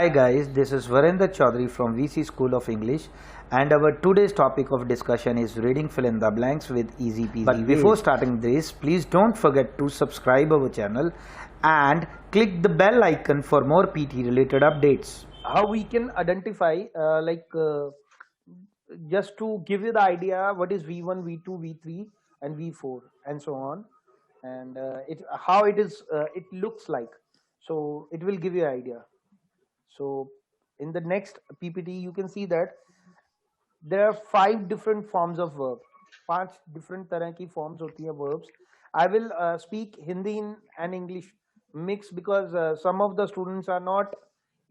Hi guys, this is Varendra Chaudhary from VC School of English, and our today's topic of discussion is reading fill in the blanks with easy peasy. But before starting this, please don't forget to subscribe our channel and click the bell icon for more PT related updates. How we can identify just to give you the idea what is V1, V2, V3 and V4 and so on, and it how it is it looks like, so it will give you an idea. So in the next PPT you can see that there are 5 different forms of verb. 5 different तरह की forms होती है verbs. I will speak Hindi and English mix because some of the students are not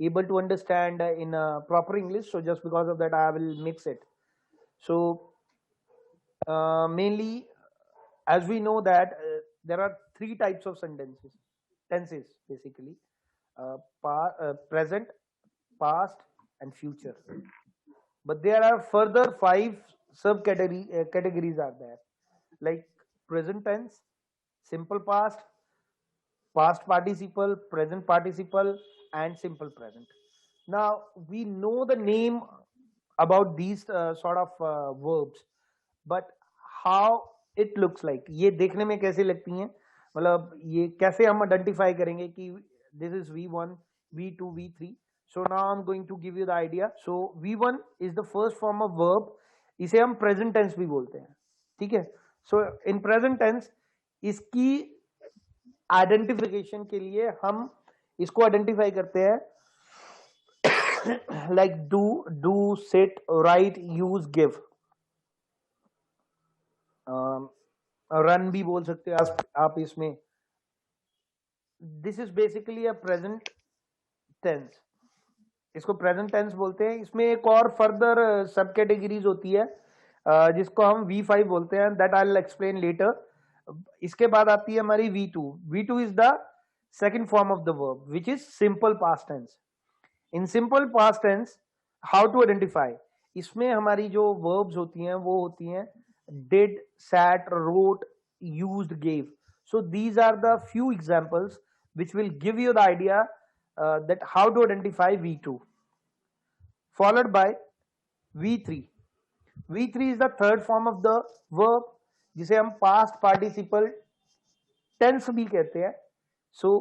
able to understand in proper English, so just because of that I will mix it. So mainly, as we know that there are 3 types of tenses basically: present, past and future. But there are further 5 categories are there, like present tense, simple past, past participle, present participle and simple present. Now we know the name about these sort of verbs, but how it looks like, ये देखने में कैसे लगती हैं, मतलब ये कैसे हम आइडेंटिफाई करेंगे कि this is V1, V2, V3. So now I'm going to give you the idea. So V1 is the first form of verb. इसे हम present tense भी बोलते हैं, ठीक है. So in present tense इसकी आइडेंटिफिकेशन के लिए हम इसको आइडेंटिफाई करते हैं like do, sit, write, use, give. Run भी बोल सकते हैं आप इसमें. This is basically a present tense, इसको प्रेजेंट टेंस बोलते हैं. इसमें एक और फर्दर सब कैटेगरीज होती है जिसको हम V5 बोलते हैं, that I will explain later. इसके बाद आती है हमारी V2. V2 is the second form of the verb which is simple past tense. In simple past tense how to identify, इसमें हमारी जो वर्ब्स होती हैं वो होती हैं did, sat, wrote, used, gave. So these are the few examples which will give you the idea that how to identify V2. Followed by V3. V3 is the third form of the verb जिसे हम past participle tense भी कहते हैं. So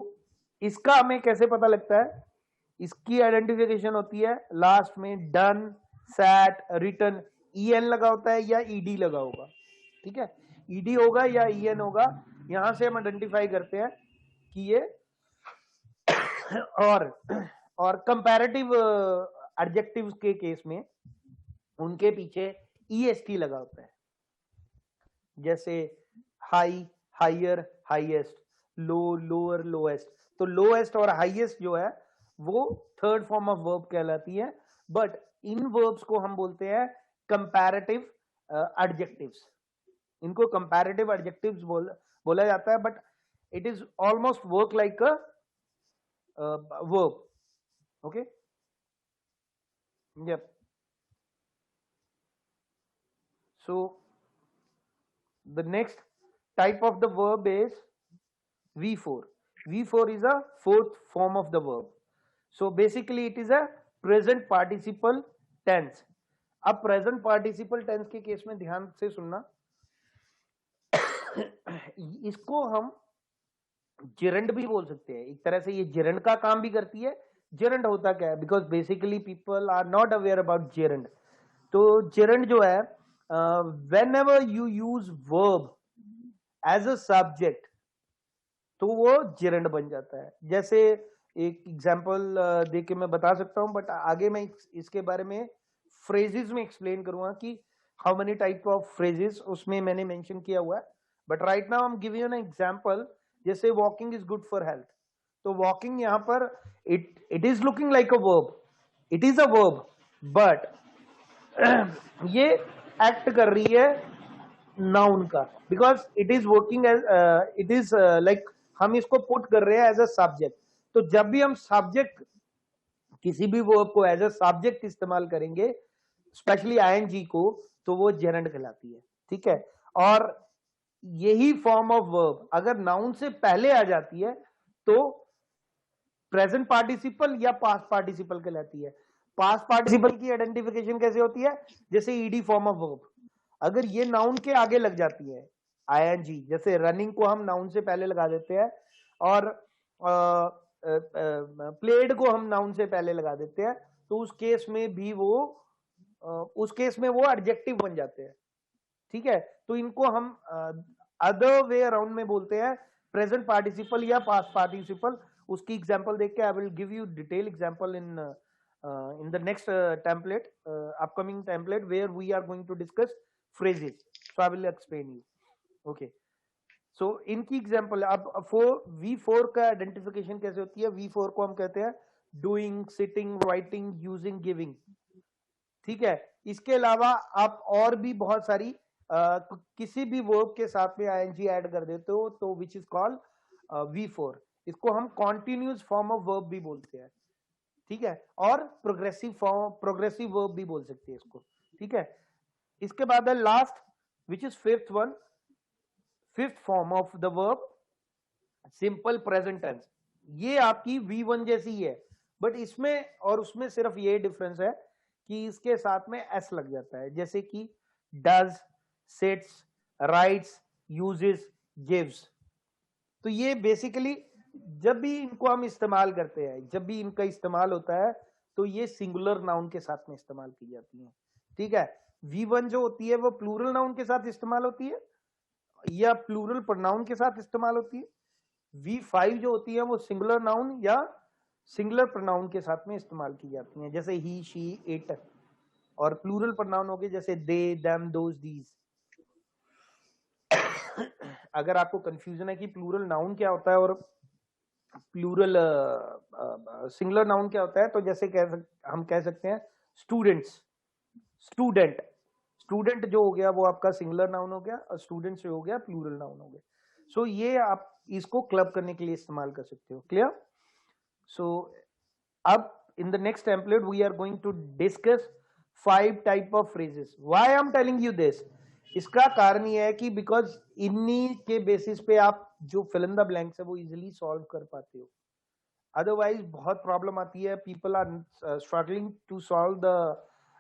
इसका हमें कैसे पता लगता है, इसकी आइडेंटिफिकेशन होती है लास्ट में done, sat, written, en लगा होता है या ed लगा होगा, ठीक है. ed होगा या en होगा, यहां से हम आइडेंटिफाई करते हैं कि ये और कंपैरेटिव एडजेक्टिव्स के केस में उनके पीछे est लगा होता है, जैसे हाई, हायर, हाईएस्ट, लो, लोअर, लोएस्ट. तो लोएस्ट और हाईएस्ट जो है वो थर्ड फॉर्म ऑफ वर्ब कहलाती है, बट इन वर्ब्स को हम बोलते हैं कंपैरेटिव एडजेक्टिव्स. इनको कंपैरेटिव एडजेक्टिव्स बोला जाता है, but it is almost work like a verb. Okay, yep. So the next type of the verb is V4. V4 is a fourth form of the verb. So basically it is a present participle tense. अब present participle tense के case में ध्यान से सुनना, इसको हम gerund भी बोल सकते हैं. एक तरह से ये जिरंड का काम भी करती है. जिरंड होता क्या है, because basically people are not aware about gerund. तो जिरंड जो है, whenever you use verb as a subject तो वो जिरंड बन जाता है. जैसे एक एग्जांपल दे के मैं बता सकता हूं, बट आगे मैं इसके बारे में फ्रेजेस में एक्सप्लेन करूंगा कि how many type of phrases उसमें मैंने मेंशन किया हुआ है. But right now I am giving you an example. जैसे walking is good for health, तो वॉकिंग यहां पर it is looking like a verb, it is a verb, but ये एक्ट कर रही है नाउन का, because it is working as it is like हम इसको पुट कर रहे हैं एज अ सब्जेक्ट. तो जब भी हम सब्जेक्ट किसी भी वर्ब को एज अ सब्जेक्ट इस्तेमाल करेंगे, स्पेशली आईएनजी को, तो वो जेरंड कहलाती है, ठीक है. और यही फॉर्म ऑफ वर्ब अगर नाउन से पहले आ जाती है तो प्रेजेंट पार्टिसिपल या पास्ट पार्टिसिपल कहलाती है। पास्ट पार्टिसिपल की आइडेंटिफिकेशन कैसे होती है, जैसे ईडी फॉर्म ऑफ वर्ब, अगर ये नाउन के आगे लग जाती है आईएनजी, जैसे रनिंग को हम नाउन से पहले लगा देते हैं और प्लेड को हम नाउन से पहले लगा देते हैं, तो उस केस में भी वो एडजेक्टिव बन जाते हैं। ठीक है, तो इनको हम अदर वे अराउंड में बोलते हैं प्रेजेंट पार्टिसिपल या पास्ट पार्टिसिपल। उसकी एग्जांपल देख के I will give you detail example in the next template, upcoming template where we are going to discuss phrases, so I will explain you. Okay, so इनकी example, अब V4 का identification कैसे होती है, V4 को हम कहते हैं doing, sitting, writing, using, giving. ठीक है, इसके अलावा आप और भी बहुत सारी किसी भी वर्ब के साथ में आईएनजी ऐड कर देते हो तो विच इज कॉल्ड V4। इसको हम कॉन्टिन्यूस फॉर्म ऑफ वर्ब भी बोलते हैं। ठीक है, और प्रोग्रेसिव वर्ब भी बोल सकते हैं इसको। ठीक है, इसके बाद है last which is fifth one, fifth form of the verb simple present tense. ये आपकी V1 जैसी ही है, बट इसमें और उसमें सिर्फ ये डिफरेंस है कि इसके साथ में एस लग जाता है, जैसे कि does, sits, writes, uses, gives. तो ये बेसिकली जब भी इनको हम इस्तेमाल करते हैं, जब भी इनका इस्तेमाल होता है तो ये सिंगुलर नाउन के साथ में इस्तेमाल की जाती है। ठीक है, V1 जो होती है वो प्लूरल नाउन के साथ इस्तेमाल होती है या प्लूरल प्रोनाउन के साथ इस्तेमाल होती है। V5 जो होती है वो सिंगुलर नाउन या सिंगुलर प्रोनाउन के साथ में इस्तेमाल की जाती हैं, जैसे ही, शी, इट। और प्लूरल प्रोनाउन हो गए जैसे दे, देम, दोज, दीज। अगर आपको कंफ्यूजन है कि प्लूरल नाउन क्या होता है और प्लूरल सिंगुलर नाउन क्या होता है, तो जैसे हम कह सकते हैं स्टूडेंट्स, स्टूडेंट। स्टूडेंट जो हो गया वो आपका सिंगुलर नाउन हो गया और स्टूडेंट जो हो गया प्लूरल नाउन हो गया। सो ये आप इसको क्लब करने के लिए इस्तेमाल कर सकते हो। क्लियर? सो अब in the next template we are going to discuss 5 type of phrases. Why I'm telling you this? इसका कारण ये है कि बिकॉज इन्हीं के बेसिस पे आप जो fill in the blanks है वो इजिली सॉल्व कर पाते हो। अदरवाइज बहुत प्रॉब्लम आती है, people are struggling to solve the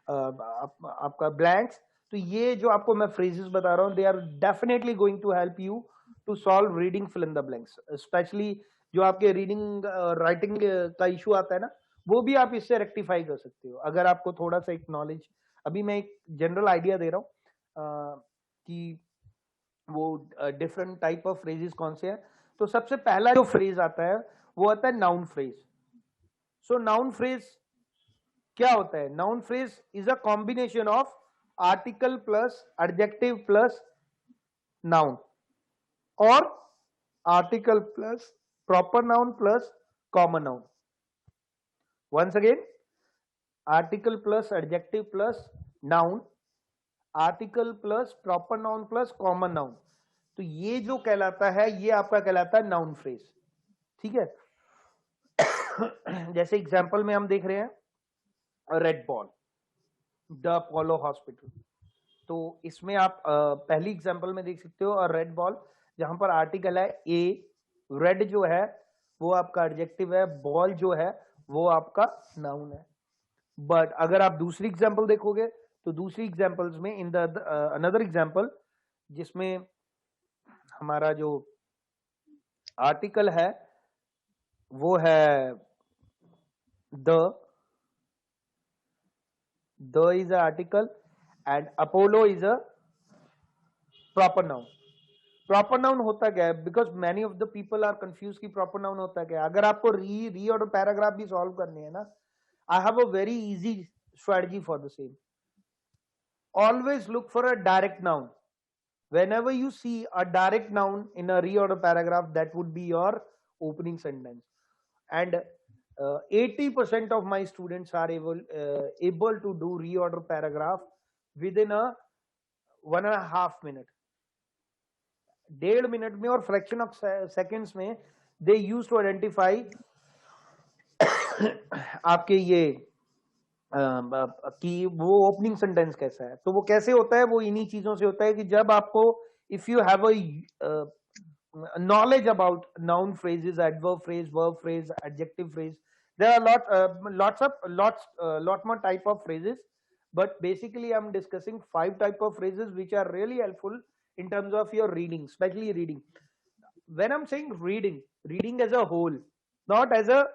आपका ब्लैंक्स। तो ये जो आपको मैं फ्रेजेस बता रहा हूँ they are definitely going to help you to solve reading fill in the blanks, specially जो आपके रीडिंग राइटिंग का इशू आता है ना, वो भी आप इससे रेक्टिफाई कर सकते हो अगर आपको थोड़ा सा एक नॉलेज। अभी मैं एक जनरल आइडिया दे रहा हूँ कि वो डिफरेंट टाइप ऑफ फ्रेजेस कौन से हैं। तो सबसे पहला जो फ्रेज आता है वो आता है noun phrase. So noun phrase क्या होता है? Noun phrase is a combination of article plus adjective plus noun, और article plus proper noun plus common noun. Once again, article plus adjective plus noun, article plus proper noun plus common noun। तो ये जो कहलाता है ये आपका कहलाता है नाउन फ्रेज। ठीक है, जैसे एग्जांपल में हम देख रहे हैं red ball, the Apollo hospital. तो इसमें आप पहली एग्जांपल में देख सकते हो, और रेड बॉल जहां पर आर्टिकल है ए, रेड जो है वो आपका एडजेक्टिव है, बॉल जो है वो आपका नाउन है। बट अगर आप दूसरी एग्जांपल देखोगे तो दूसरी एग्जांपल्स में इन द अनदर एग्जांपल जिसमें हमारा जो आर्टिकल है वो है the is a article and Apollo is a proper noun. Proper noun होता क्या है? Because many of the people are confuse कि प्रॉपर नाउन होता क्या है। अगर आपको री और पैराग्राफ भी सॉल्व करने हैं ना, आई have a very easy strategy for the same. Always look for a direct noun. whenever you see a direct noun in a reorder paragraph, that would be your opening sentence. And 80% of my students are able to do reorder paragraph within a 1.5 minute, 1.5 minute में, और fraction of seconds में दे use to identify आपके ये कि वो opening sentence कैसा है। तो वो कैसे होता है? वो इन्हीं चीजों से होता है कि जब आपको if you have knowledge about noun phrases, adverb phrase, verb phrase, adjective phrase. There are lot more type of phrases, but basically I'm discussing 5 type of phrases which are really helpful in terms of your reading, especially reading. When I'm saying reading as a whole, not as a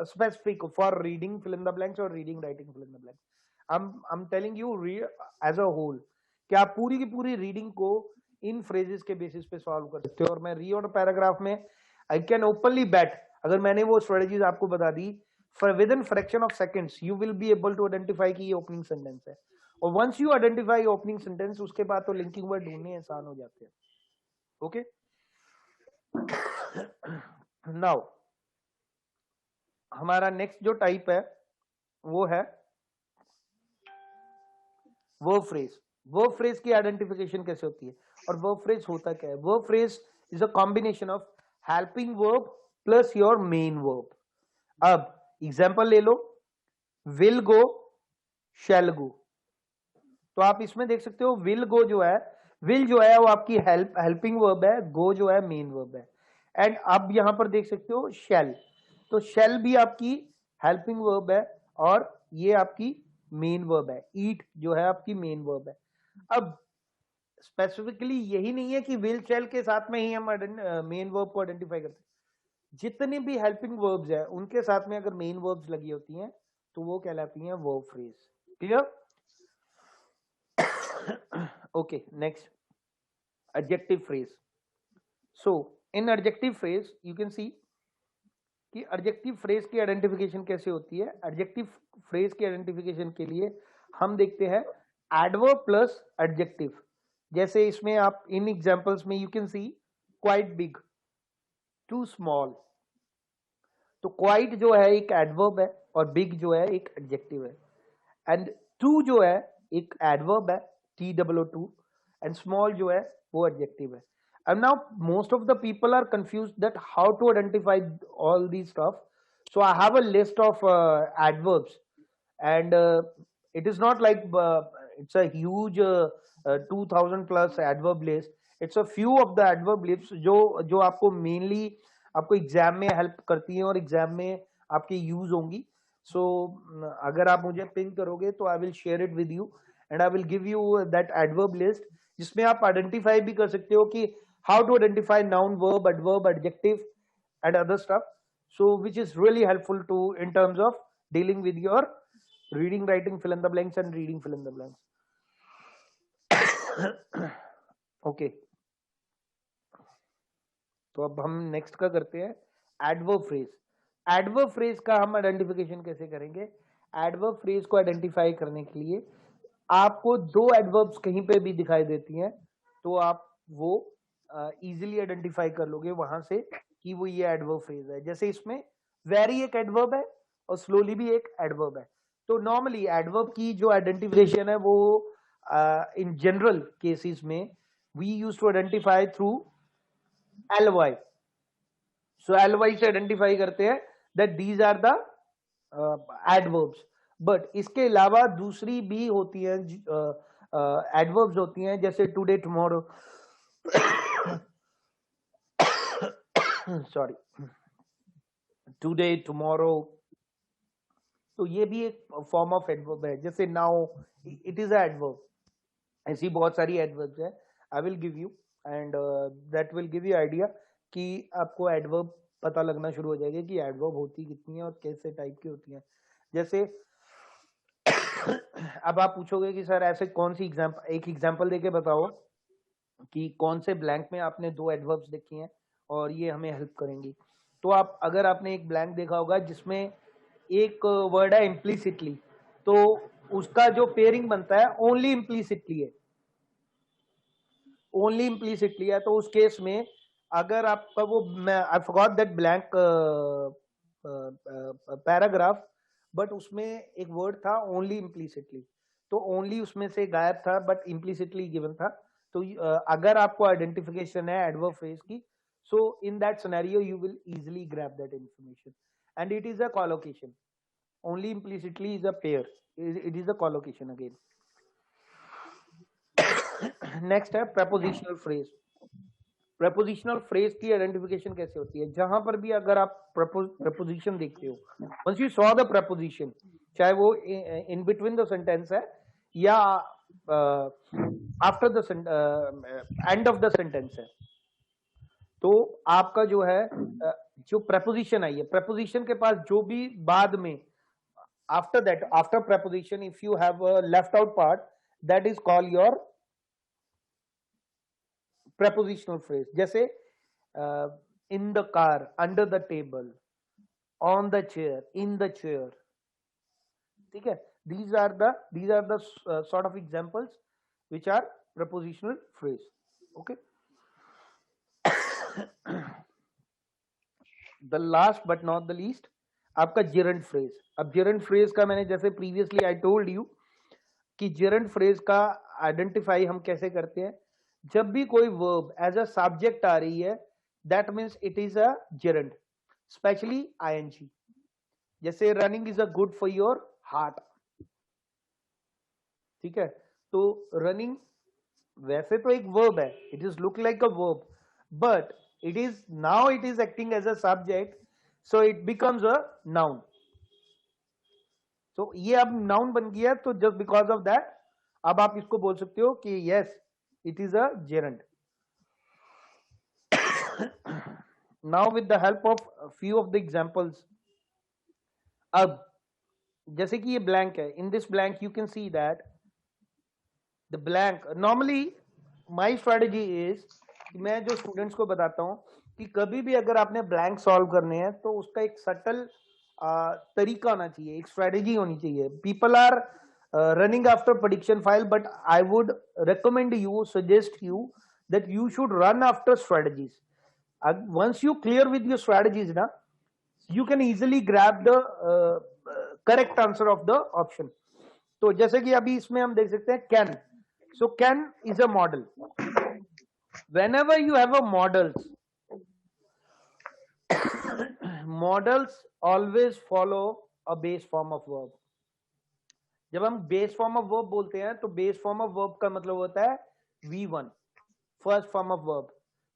specific for reading fill in the blanks or reading writing fill in the blanks. I'm telling you as a whole कि आप पूरी की पूरी reading को इन phrases के basis पे solve कर सकते हो। और मैं रीड पैराग्राफ में आई कैन ओपनली बैट, अगर मैंने वो स्ट्रेटजीज आपको बता दी, within fraction of seconds you will be able to identify कि ये ओपनिंग सेंटेंस है। और once you identify opening sentence, उसके बाद तो लिंकिंग वर्ड ढूंढने आसान हो जाते हैं। ओके, नाउ हमारा नेक्स्ट जो टाइप है वो है वर्ब फ्रेज। वर्ब फ्रेज की आइडेंटिफिकेशन कैसे होती है और वर्ब फ्रेज होता क्या है? Verb phrase is a combination of helping verb plus your main verb. अब एग्जांपल ले लो, विल गो, शैल गो। तो आप इसमें देख सकते हो विल गो जो है, विल जो है वो आपकी हेल्पिंग वर्ब है, गो जो है मेन वर्ब है। एंड अब यहां पर देख सकते हो शैल, तो शैल भी आपकी हेल्पिंग वर्ब है और ये आपकी मेन वर्ब है। ईट जो है आपकी मेन वर्ब है। अब स्पेसिफिकली यही नहीं है कि विल शैल के साथ में ही हम मेन वर्ब को आइडेंटिफाई करते हैं। जितनी भी हेल्पिंग वर्ब्स है उनके साथ में अगर मेन वर्ब्स लगी होती हैं तो वो कहलाती हैं verb phrase. Clear? Okay, next adjective phrase. So in adjective phrase you can सी कि एडजेक्टिव फ्रेज की आइडेंटिफिकेशन कैसे होती है। एडजेक्टिव फ्रेज की आइडेंटिफिकेशन के लिए हम देखते हैं एडवर्ब प्लस एडजेक्टिव। जैसे इसमें आप इन एग्जांपल्स में you can see quite big, too small. तो क्वाइट जो है एक एडवर्ब है और बिग जो है एक एडजेक्टिव है। एंड टू जो है एक एडवर्ब है, TOO, एंड स्मॉल जो है वो एडजेक्टिव है। And now most of the people are confused that how to identify all these stuff. So I have a list of adverbs, and it is not like it's a huge 2000 plus adverb list. It's a few of the adverb lists जो आपको mainly आपको exam में help करती हैं और exam में आपके use होंगी। सो अगर आप मुझे पिंग करोगे तो I will share it with you and I will give you that adverb list, जिसमें आप आइडेंटिफाई भी कर सकते हो कि how to identify noun, verb, adverb, adjective and other stuff, so which is really helpful to in terms of dealing with your reading, writing fill in the blanks and reading fill in the blanks. Okay, तो अब हम next का करते हैं adverb phrase. Adverb phrase का हम identification कैसे करेंगे? एडवर्ब फ्रेज को आइडेंटिफाई करने के लिए आपको 2 एडवर्ब्स कहीं पे भी दिखाई देती हैं तो आप वो इजीली आइडेंटिफाई कर लोगे वहां से कि वो ये एडवर्ब फ्रेज है। जैसे इसमें वेरी एक एडवर्ब है और स्लोली भी एक एडवर्ब है। तो नॉर्मली एडवर्ब की जो आइडेंटिफिकेशन है वो इन जनरल केसेस में we use to identify through ly। So ly से आइडेंटिफाई करते हैं that these are the adverbs. But इसके अलावा दूसरी भी होती हैं एडवर्ब्स होती हैं, जैसे today, tomorrow, sorry, today, tomorrow. तो ये भी एक फॉर्म ऑफ एडवर्ब है। जैसे now, it is a adverb. ऐसी बहुत सारी एडवर्ब्स है। आई will give you and that will give you idea कि आपको एडवर्ब पता लगना शुरू हो जाएगा कि एडवर्ब होती कितनी है और कैसे टाइप की होती है। जैसे अब आप पूछोगे कि सर ऐसे कौन सी एग्जांपल, एक एग्जांपल देके बताओ कि कौन से ब्लैंक में आपने 2 एडवर्ब्स देखी हैं और ये हमें हेल्प करेंगी। तो आप अगर आपने एक ब्लैंक देखा होगा जिसमें एक वर्ड है इम्प्लिसिटली, तो उसका जो पेयरिंग बनता है ओनली इम्प्लिसिटली है, ओनली इम्प्लिसिटली है। तो उस केस में अगर आपका वो, I forgot that blank paragraph, but उसमें एक वर्ड था ओनली इम्प्लिसिटली, तो ओनली उसमें से गायब था बट इम्प्लिसिटली गिवन था। तो अगर आपको आइडेंटिफिकेशन है एडवर्ब फ्रेज की, so in that scenario you will easily grab that information, and it is a collocation. Only implicitly is a pair, it is a collocation again. Next है prepositional phrase. Prepositional phrase की identification कैसे होती है? जहां पर भी अगर आप प्रपोजिशन देखते हो, once you saw the proposition, चाहे वो इन बिटवीन द सेंटेंस है या after the end of the sentence है, तो आपका जो है जो प्रपोजिशन आई है, प्रपोजिशन के पास जो भी बाद में after that, after preposition if you have left out part, that is called your prepositional phrase. जैसे in the car, under the table, on the chair, in the chair. ठीक है? These are the sort of examples which are prepositional phrase. Okay. The last but not the least, आपका gerund phrase. अब gerund phrase का मैंने जैसे previously I told you कि gerund phrase का identify हम कैसे करते हैं? जब भी कोई वर्ब एज अ सब्जेक्ट आ रही है, that means it is a gerund, specially ING. जैसे running is a good for your heart. ठीक है, तो रनिंग वैसे तो एक वर्ब है, it is look like a verb, but it is now it is acting as a subject, so it becomes a noun. तो ये अब नाउन बन गया, तो जस्ट बिकॉज ऑफ दैट अब आप इसको बोल सकते हो कि yes, it is a gerund. Now with the help of a few of the examples, अब जैसे कि ये blank है, in this blank you can see that the blank, normally my strategy is कि मैं जो स्टूडेंट्स को बताता हूं कि कभी भी अगर आपने blank सॉल्व करने हैं तो उसका एक सटल तरीका होना चाहिए, एक स्ट्रेटेजी होनी चाहिए. People are running after prediction file, but I would recommend you, suggest you that you should run after strategies. Once you clear with your strategies na, you can easily grab the correct answer of the option. तो जैसे कि अभी इसमें हम देख सकते हैं can. So can is a model. Whenever you have a models, models always follow a base form of verb. जब हम बेस फॉर्म ऑफ वर्ब बोलते हैं तो बेस फॉर्म ऑफ वर्ब का मतलब होता है V1, first form of verb.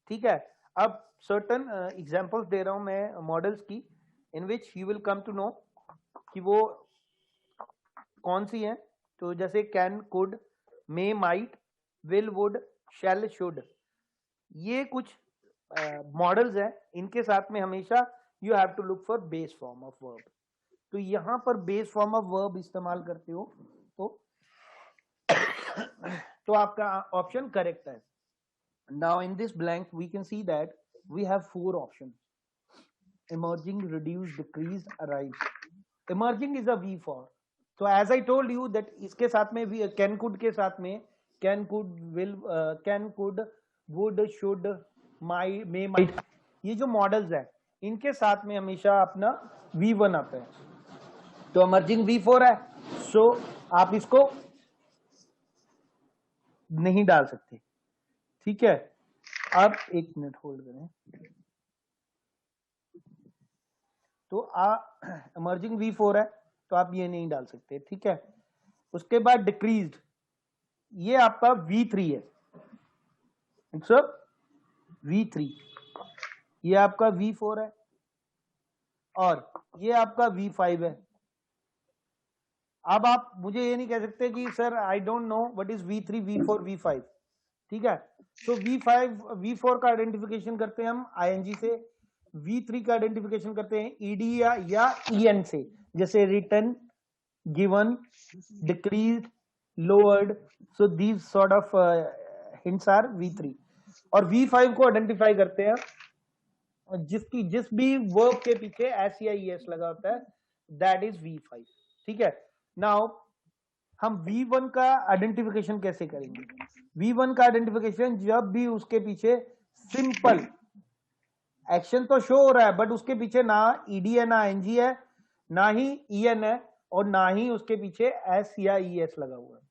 ठीक है, अब सर्टन एग्जांपल्स दे रहा हूं मैं मॉडल्स की, in which you will come to know कि वो कौन सी हैं. तो जैसे can, could, may, might, will, would, shall, should, ये कुछ मॉडल्स हैं. इनके साथ में हमेशा you have to look for base form of verb. तो यहां पर बेस फॉर्म ऑफ वर्ब इस्तेमाल करते हो तो आपका ऑप्शन करेक्ट है. Now in this blank we can see that we have 4 option: emerging, reduce, decrease, arise. Emerging is a V4. तो as I told you that इसके साथ में भी कैन, कुड के साथ में can, could, will, can, could, would, should, my, may, might, ये जो मॉडल्स है इनके साथ में हमेशा अपना V1 आता है. तो इमर्जिंग V4 है, सो आप इसको नहीं डाल सकते. ठीक है, अब एक मिनट होल्ड करें. तो इमर्जिंग V4 है तो आप ये नहीं डाल सकते. ठीक है, उसके बाद डिक्रीज्ड, ये आपका V3 है. इट्स V3, ये आपका V4 है और ये आपका V5 है. अब आप मुझे ये नहीं कह सकते कि sir I don't know what is V3, V4, V5. ठीक है, तो V5, V4 का आइडेंटिफिकेशन करते हैं हम ING से, V3 का आइडेंटिफिकेशन करते हैं ED या EN से, जैसे written, given, decrease, lowered. So these sort of hints are V3. और V5 को आइडेंटिफाई करते हैं जिस भी वर्ब के पीछे S या ES लगा होता है, दैट इज V5. ठीक है, नाउ हम V1 का आइडेंटिफिकेशन कैसे करेंगे? V1 का आइडेंटिफिकेशन जब भी उसके पीछे सिंपल एक्शन तो शो हो रहा है बट उसके पीछे ना ED है, ना ING है, ना ही EN है और ना ही उसके पीछे S या ES लगा हुआ है.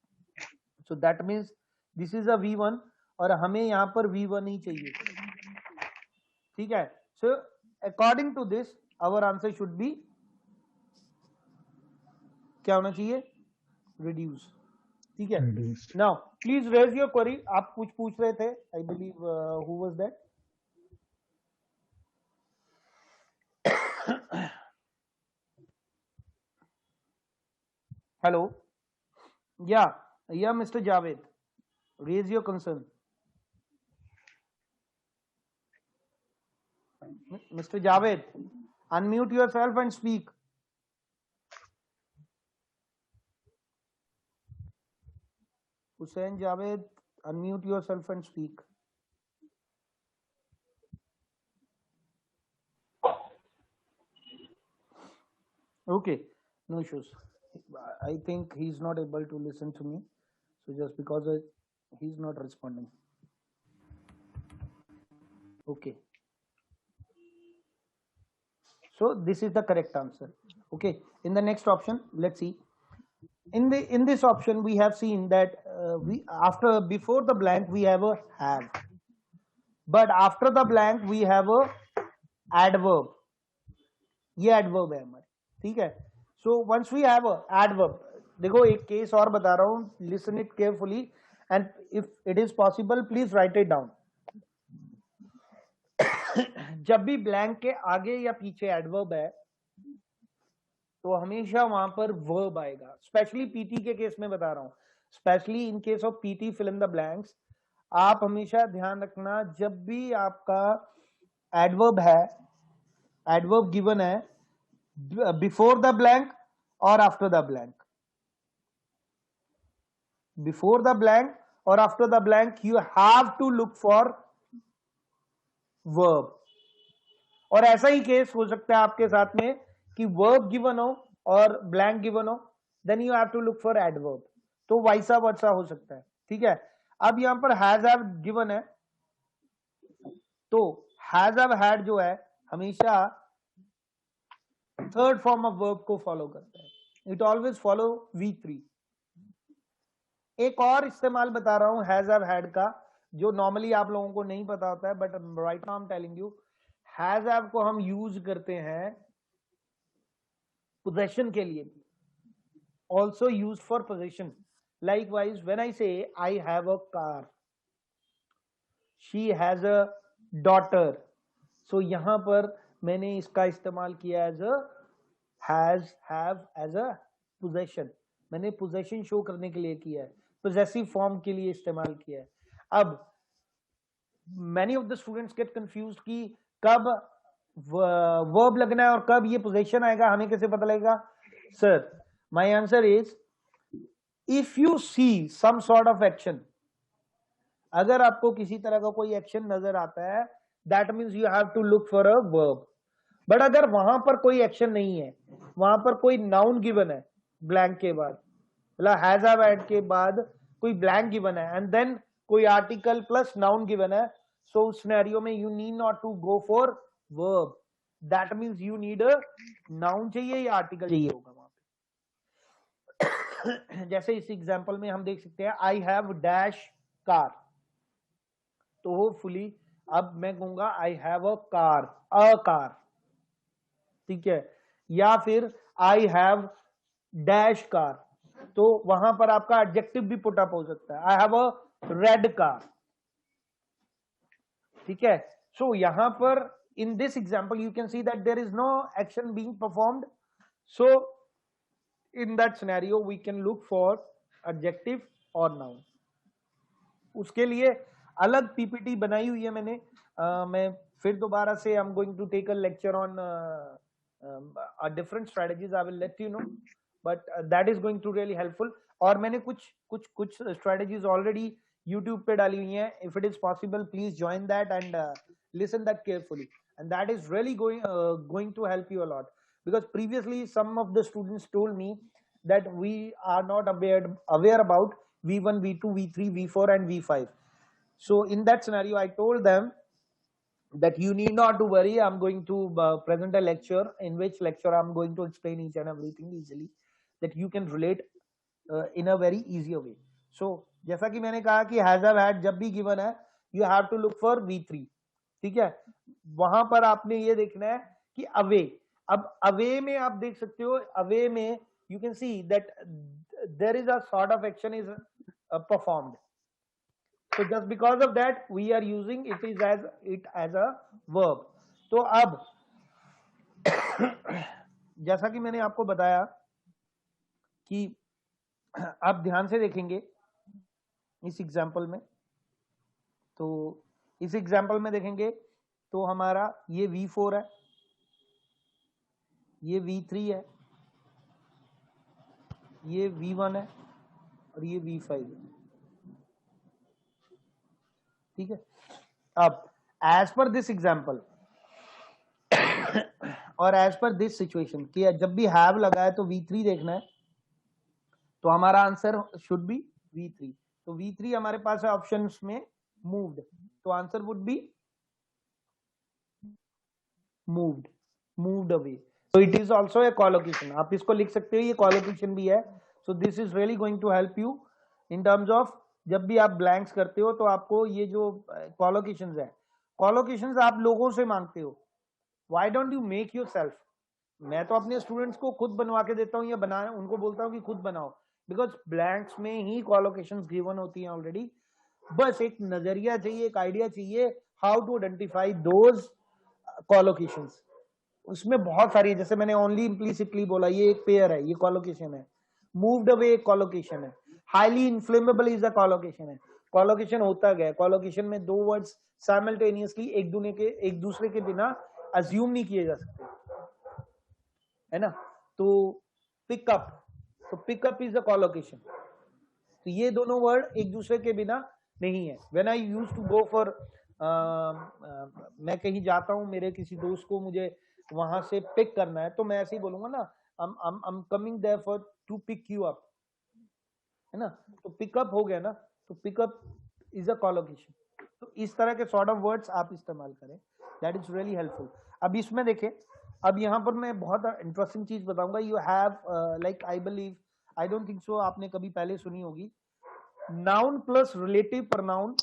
So that means this is a V1 और हमें यहां पर V1 ही चाहिए. ठीक है, so according to this our answer should be, क्या होना चाहिए? रिड्यूस. ठीक है, now please raise your query. आप कुछ पूछ रहे थे, I believe who was that? Hello. Yeah, Mr. Javed, raise your concern. Mr. Javed, unmute yourself and speak. Hussain Javed, unmute yourself and speak. Okay, no issues. I think he's not able to listen to me. So just because he's not responding. Okay. So this is the correct answer. Okay. In the next option, let's see. In this option, we have seen that before the blank we have a have, but after the blank we have a adverb. ये adverb है हमारे, ठीक है. So once we have a adverb, देखो एक case और बता रहा हूँ, listen it carefully and if it is possible please write it down. जब भी ब्लैंक के आगे या पीछे एडवर्ब है तो हमेशा वहां पर वर्ब आएगा. स्पेशली पीटी के केस में बता रहा हूं, specially in case of PT fill in the blanks, आप हमेशा ध्यान रखना जब भी आपका एडवर्ब है, एडवर्ब गिवन है बिफोर द ब्लैंक और after the blank, before the blank और after the blank you have to look for verb. और ऐसा ही केस हो सकता है आपके साथ में कि वर्ब गिवन हो और ब्लैंक गिवन हो, then you have to look for adverb. तो वैसा वर्सा हो सकता है, ठीक है. अब यहां पर हैज हैव गिवन है, तो हैज हैव हैड जो है हमेशा थर्ड फॉर्म ऑफ वर्ब को फॉलो करता है. It always follow V3. एक और इस्तेमाल बता रहा हूं हैज हैव हैड का, जो नॉर्मली आप लोगों को नहीं पता होता है, but right now I am telling you. Has have को हम यूज करते हैं पोजेशन के लिए, also use for possession. Likewise when I say I have a car, she has a daughter, so यहां पर मैंने इसका इस्तेमाल किया as a has have as a possession. मैंने पोजेशन शो करने के लिए किया है, पोजेसिव फॉर्म के लिए इस्तेमाल किया है. अब many of the students gate confused कि कब वर्ब लगना है और कब ये पोजीशन आएगा, हमें कैसे पता लगेगा. Sir my answer is if you see some sort of action, अगर आपको किसी तरह का कोई एक्शन नजर आता है, that means you have to look for a verb. But अगर वहां पर कोई एक्शन नहीं है, वहां पर कोई नाउन गिवन है ब्लैंक के बाद, मतलब हैज हैव हैड के बाद कोई ब्लैंक गिवन है एंड देन कोई आर्टिकल प्लस नाउन गिवन है, सो उस सिनेरियो में you need not to go for verb. That means you need a noun चाहिए या आर्टिकल चाहिए होगा वहां पे. जैसे इस एग्जांपल में हम देख सकते हैं आई हैव डैश कार, तो होपफुली अब मैं कहूंगा आई हैव अ कार, ठीक है. या फिर आई हैव डैश कार, तो वहां पर आपका एडजेक्टिव भी पुट अप हो सकता है, आई हैव अ रेड कार, ठीक है. सो यहां पर in this example you can see that there is no action being performed, so in that scenario we can look for adjective or noun. उसके लिए अलग पीपीटी बनाई हुई है मैंने. मैं फिर दोबारा से I am going to take a lecture on different strategies, I will let you know, but that is going to really helpful. और मैंने कुछ स्ट्रेटजीज ऑलरेडी यूट्यूब पे डाली हुई हैं. If it is possible please join that and listen that carefully, and that is really going to help you a lot, because previously some of the students told me that we are not aware about V1, V2, V3, V4 and V5. So in that scenario I told them that you need not to worry, I'm going to present a lecture, in which lecture I'm going to explain each and everything easily, that you can relate in a very easier way. So जैसा कि मैंने कहा कि has have had जब भी given है you have to look for V3, ठीक है. वहां पर आपने ये देखना है कि अवे, अब अवे में आप देख सकते हो, अवे में you can see that there is a sort of action is performed, so just because of that we are using it as a verb. तो अब जैसा कि मैंने आपको बताया कि आप ध्यान से देखेंगे इस एग्जाम्पल में, तो इस एग्जाम्पल में देखेंगे तो हमारा ये V4 है, ये V3 है, ये V1 है और ये V5 है। ठीक है, अब एज पर दिस एग्जाम्पल और एज पर दिस सिचुएशन कि जब भी हैव लगा है तो V3 देखना है, तो हमारा आंसर शुड बी V3। तो V3 हमारे पास है ऑप्शंस में मूव्ड, तो answer would be moved, moved away. So it is also a collocation, आप इसको लिख सकते हो, ये collocation भी है। So this is really going to help you in terms of जब भी आप ब्लैंक्स करते हो तो आपको ये जो collocations है, collocations आप लोगों से मांगते हो, why don't you make yourself? मैं तो अपने स्टूडेंट्स को खुद बनवा के देता हूँ या बना उनको बोलता हूँ कि खुद बनाओ, बिकॉज ब्लैंक्स में ही collocations गिवन होती हैं ऑलरेडी। बस एक नजरिया चाहिए, एक आइडिया चाहिए how to identify those collocations। उसमें बहुत सारी, जैसे मैंने ओनली इम्प्लिसिटली बोला ये एक पेयर है, ये कॉलोकेशन है। मूव्ड अवे एक कॉलोकेशन है। Highly inflammable is a collocation है। कॉलोकेशन होता गया, कॉलोकेशन में दो वर्ड्स साइमल्टेनियसली एक दूसरे के बिना अज्यूम नहीं किए जा सकते, है ना। तो पिकअप, तो पिकअप इज अ कॉलोकेशन। तो ये दोनों वर्ड एक दूसरे के बिना नहीं है। When I used to go for, मैं कहीं जाता हूं, मेरे किसी दोस्त को मुझे वहां से पिक करना है, तो मैं ऐसे ही बोलूंगा ना, I'm coming there for to pick you up, है ना। तो पिकअप हो गया ना, तो पिकअप इज अ कॉलोकेशन। तो इस तरह के सॉर्ट ऑफ वर्ड्स आप इस्तेमाल करें, दैट इज रियली हेल्पफुल। अब इसमें देखें, अब यहाँ पर मैं बहुत इंटरेस्टिंग चीज बताऊंगा। You have like I believe, I don't think so आपने कभी पहले सुनी होगी, noun plus relative pronoun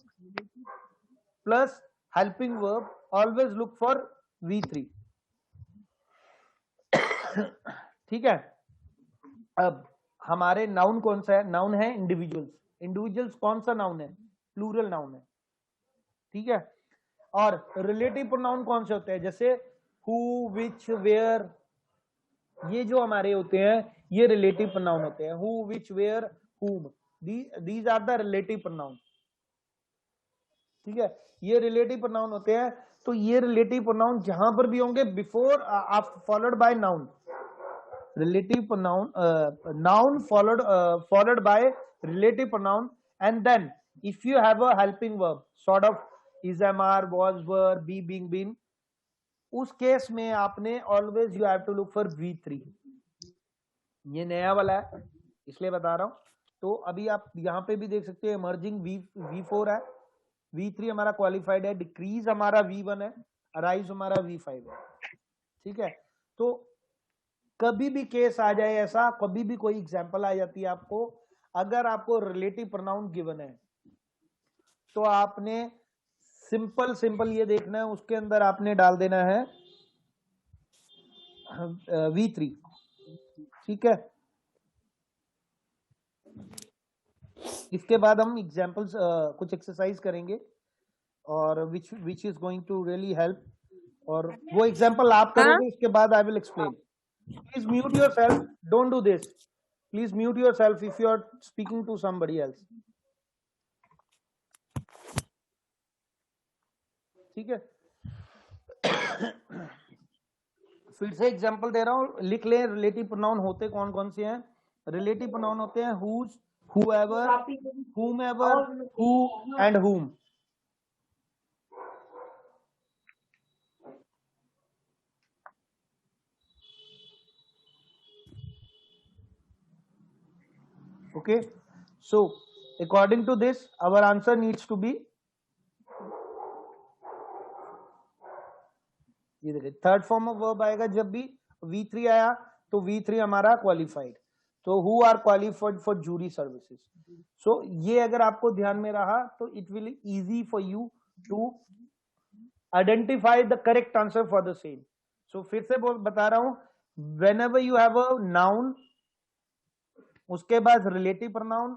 plus helping verb, always look for V3। ठीक है, अब हमारे नाउन कौन सा है? नाउन है इंडिविजुअल्स। इंडिविजुअल्स कौन सा नाउन है? प्लूरल नाउन है, ठीक है। और रिलेटिव प्रोनाउन कौन से होते हैं? जैसे हु, विच, वेयर, ये जो हमारे होते हैं ये रिलेटिव प्रोनाउन होते हैं। Who, which, where, whom, these are the relative pronoun, ठीक है। ये रिलेटिव प्रोनाउन होते हैं। तो ये रिलेटिव प्रोनाउन जहां पर भी होंगे before followed by noun, relative pronoun, noun followed by relative pronoun, and then if you have a helping verb sort of is, am, are, was, were, be, being, been, उस case में आपने always you have to look for V3। ये नया वाला है इसलिए बता रहा हूं। तो अभी आप यहां पे भी देख सकते हैं इमर्जिंग V4 है, V3 हमारा क्वालिफाइड है, डिक्रीज हमारा V1 है, अराइज हमारा V5 है, ठीक है। तो कभी भी केस आ जाए ऐसा, कभी भी कोई एग्जांपल आ जाती है आपको, अगर आपको रिलेटिव प्रोनाउन गिवन है तो आपने सिंपल ये देखना है, उसके अंदर आपने डाल देना है V3, ठीक है। इसके बाद हम एग्जांपल्स कुछ एक्सरसाइज करेंगे और which is going to really help, और वो एग्जांपल आप करोगे, उसके बाद I will explain. Please mute yourself. Don't do this. Please mute yourself if you are speaking to somebody else. ठीक है, फिर से एग्जांपल दे रहा हूं, लिख ले। रिलेटिव प्रोनाउन होते कौन कौन से हैं? रिलेटिव प्रोनाउन होते हैं whose, whoever, whomever, who and whom। Okay, so according to this our answer needs to be, ये देखिए थर्ड फॉर्म ऑफ वर्ब आएगा जब भी V3 आया तो V3 हमारा क्वालिफाइड। तो who are qualified for jury services. So ये अगर आपको ध्यान में रहा तो it will easy for you to identify the correct answer for the same. So फिर से बता रहा हूं, whenever you have a noun, उसके बाद relative pronoun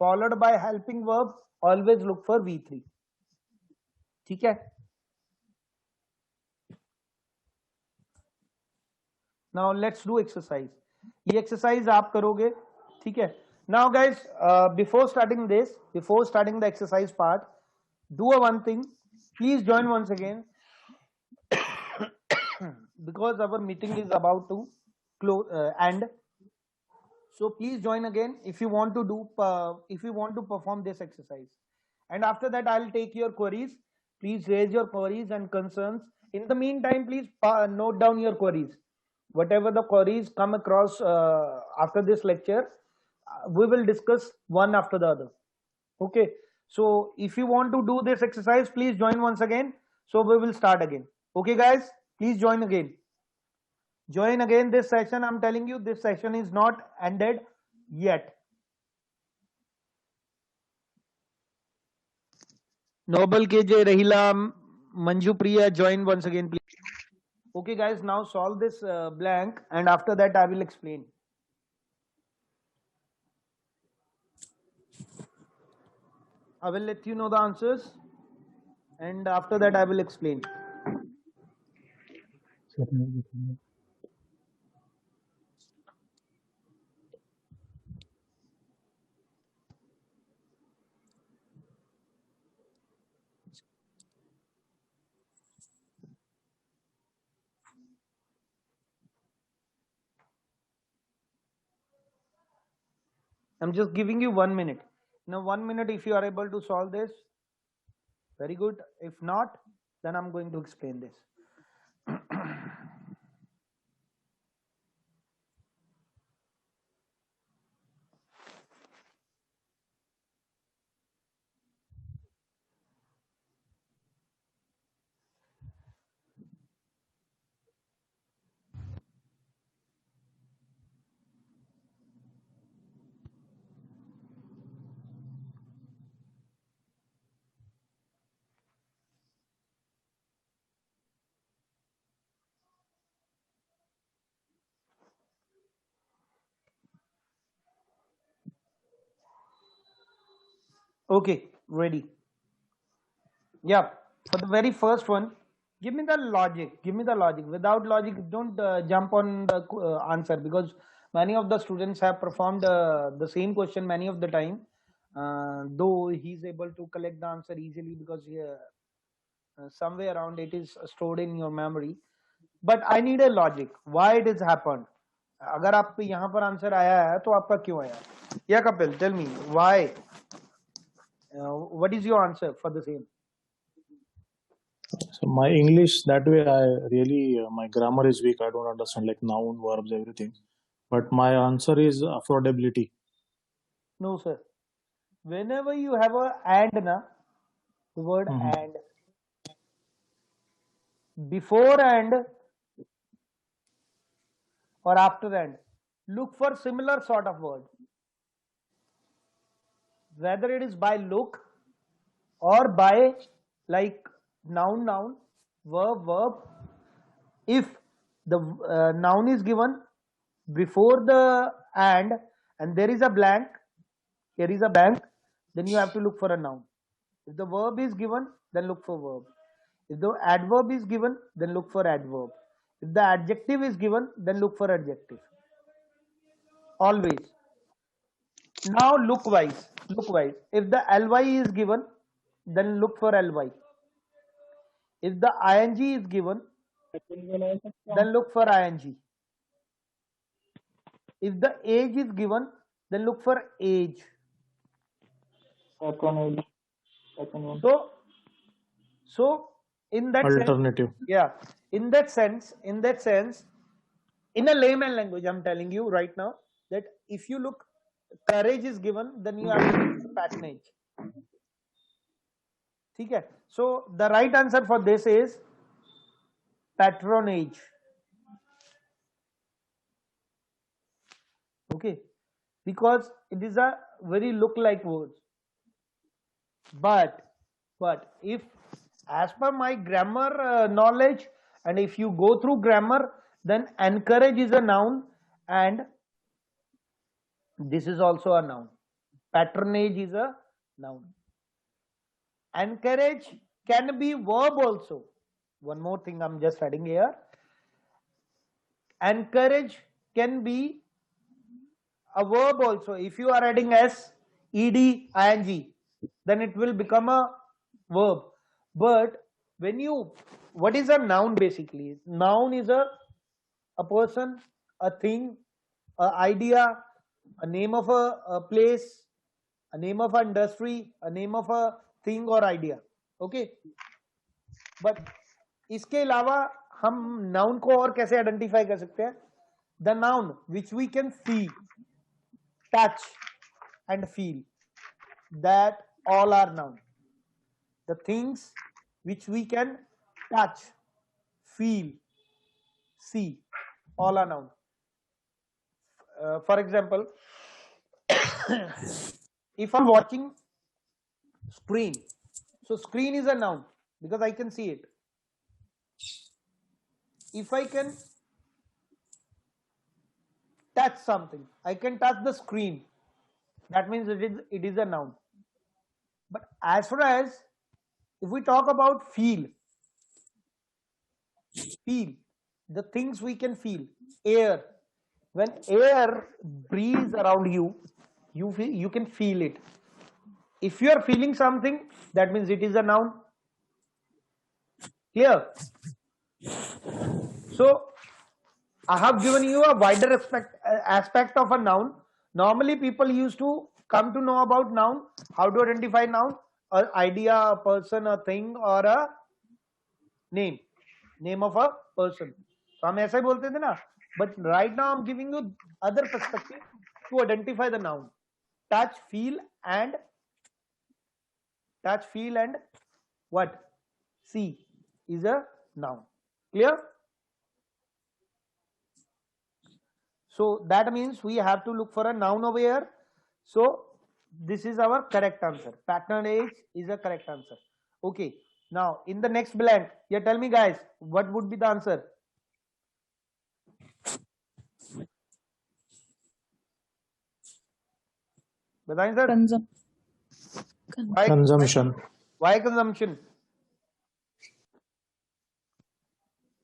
followed by helping verb, always look for V3, ठीक है। Now let's do exercise. ये एक्सरसाइज आप करोगे, ठीक है. Now guys, before starting the exercise part, do a one thing. Please join once again because our meeting is about to close end. So please join again if you want to do if you want to perform this exercise. And after that, I'll take your queries. Please raise your queries and concerns. In the meantime, please note down your queries. Whatever the queries come across after this lecture, we will discuss one after the other. Okay. So if you want to do this exercise, please join once again. So we will start again. Okay, guys, please join again. Join again this session. I'm telling you, this session is not ended yet. Noble KJ, Rahila, Manju Priya, join once again, please. Okay, guys, now solve this blank, and after that, I will explain. I will let you know the answers, and after that, I will explain. I'm just giving you 1 minute. Now, 1 minute, if you are able to solve this, very good. If not, then I'm going to explain this. Okay, ready. Yeah, for the very first one, give me the logic. Give me the logic. Without logic, don't jump on the answer, because many of the students have performed the same question many of the time. Though he's able to collect the answer easily because somewhere around it is stored in your memory. But I need a logic. Why it has happened? अगर आप यहाँ पर answer आया है तो आपका क्यों आया? Yeah, Kapil, tell me why. What is your answer for the same? So my English that way, I really my grammar is weak. I don't understand like noun, verbs, everything. But my answer is affordability. No, sir. Whenever you have a and na, the word and, before and or after and, look for similar sort of word. Whether it is by look or by like noun, verb. If the noun is given before the and there is a blank, here is a blank, then you have to look for a noun. If the verb is given, then look for verb. If the adverb is given, then look for adverb. If the adjective is given, then look for adjective. Always. Now look wise. If the ly is given, then look for ly. If the ing is given, then look for ing. If the age is given, then look for age. So in that Alternative. sense, yeah, in that sense, in a layman language, I'm telling you right now that if you look, courage is given, then you have to look for patronage. Okay. So the right answer for this is patronage. Okay, because it is a very look-like word. But if, as per my grammar knowledge, and if you go through grammar, then encourage is a noun, and this is also a noun. Patronage is a noun. Encourage can be verb also. One more thing I'm just adding here. Encourage can be a verb also. If you are adding s, ed, ing, then it will become a verb. But when you, what is a noun basically? Noun is a person, a thing, a idea, a name of a place, a name of an industry, a name of a thing or idea. Okay. But इसके अलावा हम noun को और कैसे identify कर सकते हैं? The noun which we can see, touch and feel, that all are noun. The things which we can touch, feel, see, all are noun. For example, if I'm watching screen, so screen is a noun because I can see it. If I can touch something, I can touch the screen, that means it is a noun. But as far as if we talk about feel, the things we can feel, air, when air breathes around you, you can feel it. If you are feeling something, that means it is a noun. Clear? So I have given you a wider aspect of a noun. Normally people used to come to know about noun, how to identify noun, an idea, a person, a thing, or a name of a person. तो हम ऐसे ही बोलते थे ना. But right now I'm giving you other perspective to identify the noun. Touch, feel, and what? See is a noun. Clear? So that means we have to look for a noun over here. So this is our correct answer. Patronage is a correct answer. Okay. Now in the next blank, yeah, tell me guys, what would be the answer? बताएं sir. Consumption. Why consumption?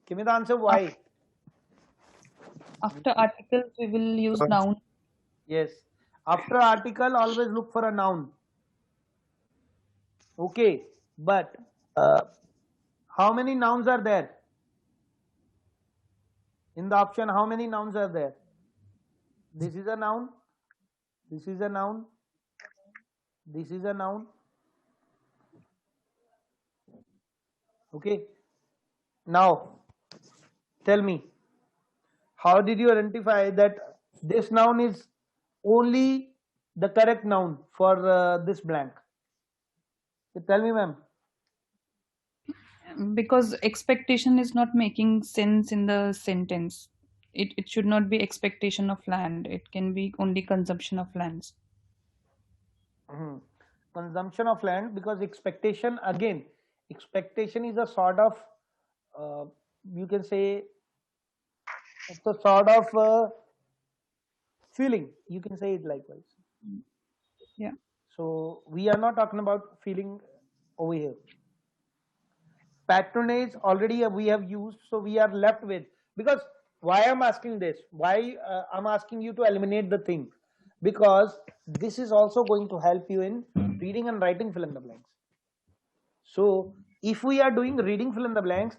Give me the answer. Why? After articles, we will use noun. Yes. After article, always look for a noun. Okay. But how many nouns are there? In the option, how many nouns are there? This is a noun. This is a noun. This is a noun. Okay. Now, tell me, how did you identify that this noun is only the correct noun for this blank? Tell me, ma'am. Because expectation is not making sense in the sentence. It should not be expectation of land. It can be only consumption of lands. Consumption of land, because expectation, again, expectation is a sort of, you can say, it's a sort of feeling. You can say it likewise. Yeah. So we are not talking about feeling over here. Patronage already we have used, so we are left with, because why I'm asking this, why I'm asking you to eliminate the thing, because this is also going to help you in reading and writing fill in the blanks. So if we are doing reading fill in the blanks,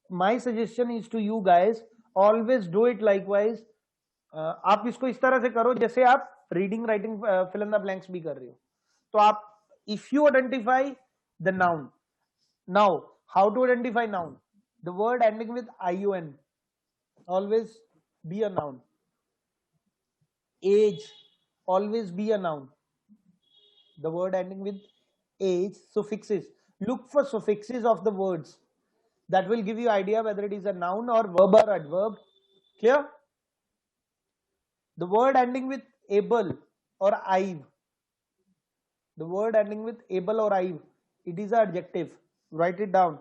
my suggestion is to you guys, always do it likewise. आप इसको इस तरह से करो जैसे आप reading writing fill in the blanks भी कर रहे हो. तो आप, if you identify the noun, now how to identify noun? The word ending with ion always be a noun. Age always be a noun. The word ending with age, suffixes, look for suffixes of the words, that will give you idea whether it is a noun or verb or adverb. Clear? The word ending with able or ive, the word ending with able or ive, it is an adjective. Write it down,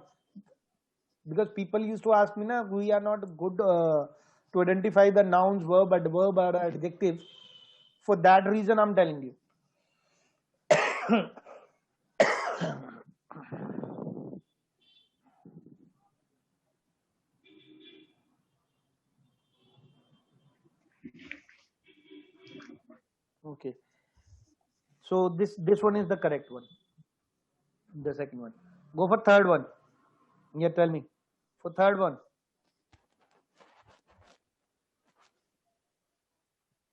because people used to ask me, na, we are not good to identify the nouns, verb, adverb, or adjectives. For that reason, I'm telling you. So this one is the correct one. The second one. Go for third one. Yeah, tell me. For third one.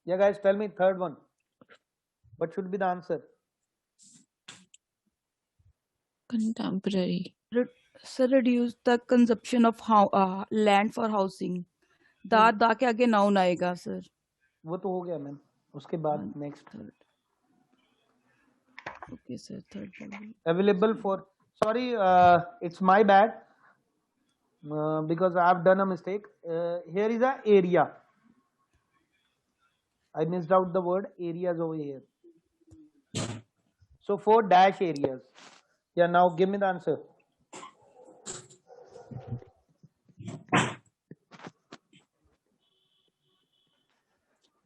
Yeah, guys, tell me third one. What should be the answer? Contemporary. Sir, reduce the consumption of land for housing. दा के आगे noun आएगा sir. वो तो हो गया ma'am. उसके बाद next. Third. Okay, sir. Third one. Available for. Sorry, it's my bad. Because I've done a mistake. Here is a area. I missed out the word areas over here. So 4 dash areas. Yeah, now give me the answer.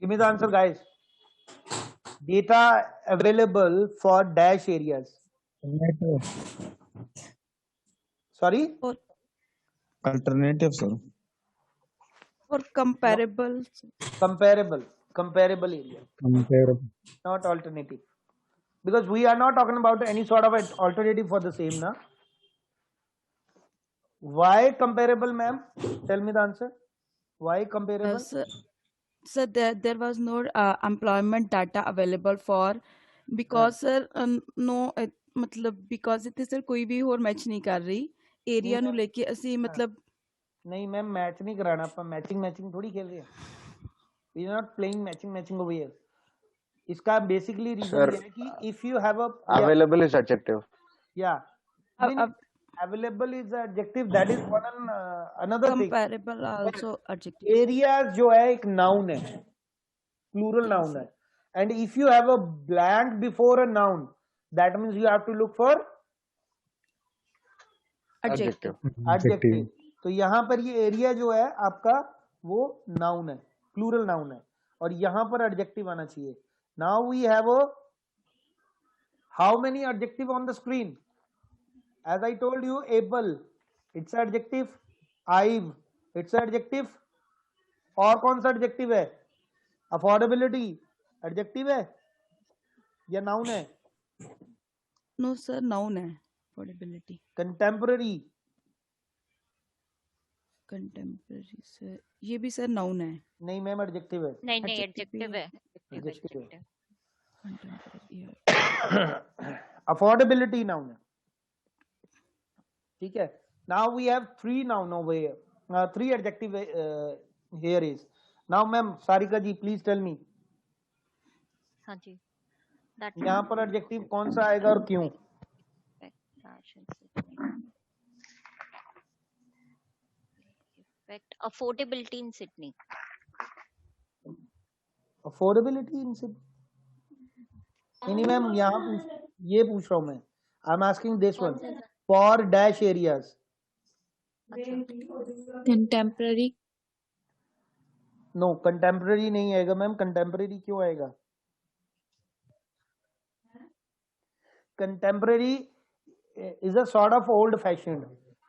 Give me the answer, guys. Data available for dash areas. Sorry? Alternative, sir. For comparable. Comparable area. Not alternative. Because we are not talking about any sort of an alternative for the same, na? Why comparable, ma'am? Tell me the answer. Why comparable? Sir, there was no employment data available for because sir no मतलब because इतने sir कोई भी और match नहीं कर रही area ਨੂੰ ਲੈ ਕੇ ਅਸੀਂ मतलब नहीं मैम मैच नहीं कराना अपन मैचिंग थोड़ी खेल रहे हैं we are not playing matching over here इसका basically reason ये है कि if you have a Available is adjective. yeah I mean, available is adjective that is one another thing comparable also adjective areas जो है एक noun है plural noun है and if you have a blank before a noun that means you have to look for adjective तो यहाँ पर ये area जो है आपका वो नाउन है प्लूरल नाउन है और यहाँ पर एडजेक्टिव आना चाहिए now we have how many adjective on the screen as I told you able it's adjective ive it's adjective और कौन सा एडजेक्टिव है अफोर्डेबिलिटी एडजेक्टिव है या नाउन है नो सर नाउन है अफोर्डेबिलिटी कंटेम्पररी कंटेम्पररी सर ये भी सर नाउन है नहीं मैम एडजेक्टिव है नहीं एडजेक्टिव है अफोर्डेबिलिटी नाउन है ठीक है now we have 3 noun over here 3 adjective here is now ma'am Sarika ji please tell me हाँ जी यहाँ पर एडजेक्टिव कौन सा आएगा और क्यों affordability in Sydney affordability in Sydney नहीं मैम यहाँ ये पूछ रहा हूँ मैं I am asking this one for dash areas Contemporary. No contemporary नहीं आएगा मैम कंटेम्पररी क्यों आएगा contemporary is a sort of old fashion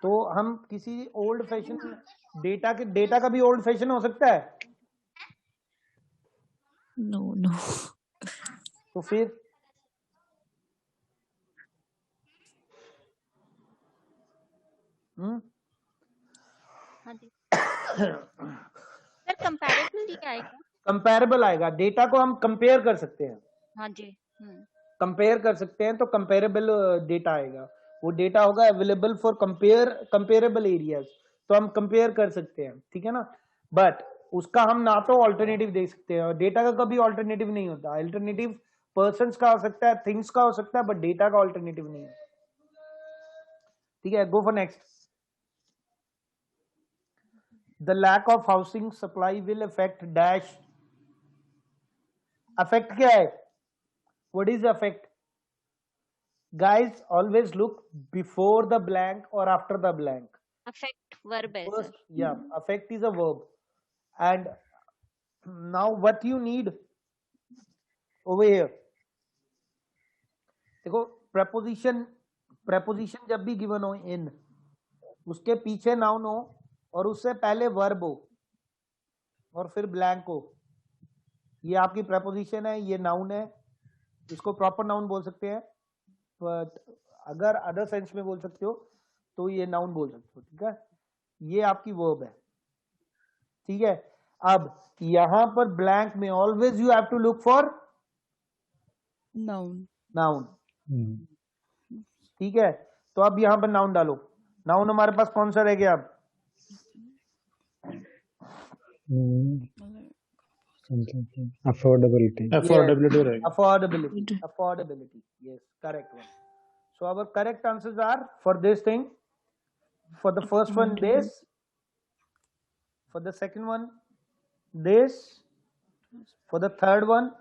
तो हम किसी ओल्ड फैशन डेटा का भी ओल्ड फैशन हो सकता है No. तो फिर हाँ जी सर कंपैरेबल क्या आएगा कंपेरेबल आएगा डेटा को हम कंपेयर कर सकते हैं हाँ जी कंपेयर कर सकते हैं तो कंपेरेबल डेटा आएगा वो डेटा होगा अवेलेबल फॉर कंपेरेबल एरियाज तो हम कंपेयर कर सकते हैं ठीक है ना बट उसका हम ना तो ऑल्टरनेटिव दे सकते हैं और डेटा का कभी ऑल्टरनेटिव नहीं होता अल्टरनेटिव पर्संस का हो सकता है थिंग्स का हो सकता है बट डेटा का ऑल्टरनेटिव नहीं है ठीक है go for next the lack of housing supply will affect dash affect क्या है what is affect guys always look before the blank or after the blank affect verb है first sir yeah affect is a verb and now what you need over here देखो preposition जब भी given हो in उसके पीछे noun हो और उससे पहले verb हो और फिर blank हो ये आपकी preposition है ये noun है इसको प्रॉपर नाउन बोल सकते हैं, बट अगर अदर सेंस में बोल सकते हो तो ये नाउन बोल सकते हो, ठीक है। ये आपकी वर्ब है, ठीक है। अब यहां पर ब्लैंक में always you have to look for noun. Noun, ठीक है। तो अब यहां पर नाउन डालो। नाउन हमारे पास कौन सा रह गया अब? Affordability. अफोर्डेबिलिटी रहेगा. Affordability. Affordability. Yes, correct one. So our correct answers are for this thing. For the first one, this. For the second one, this. For the third one,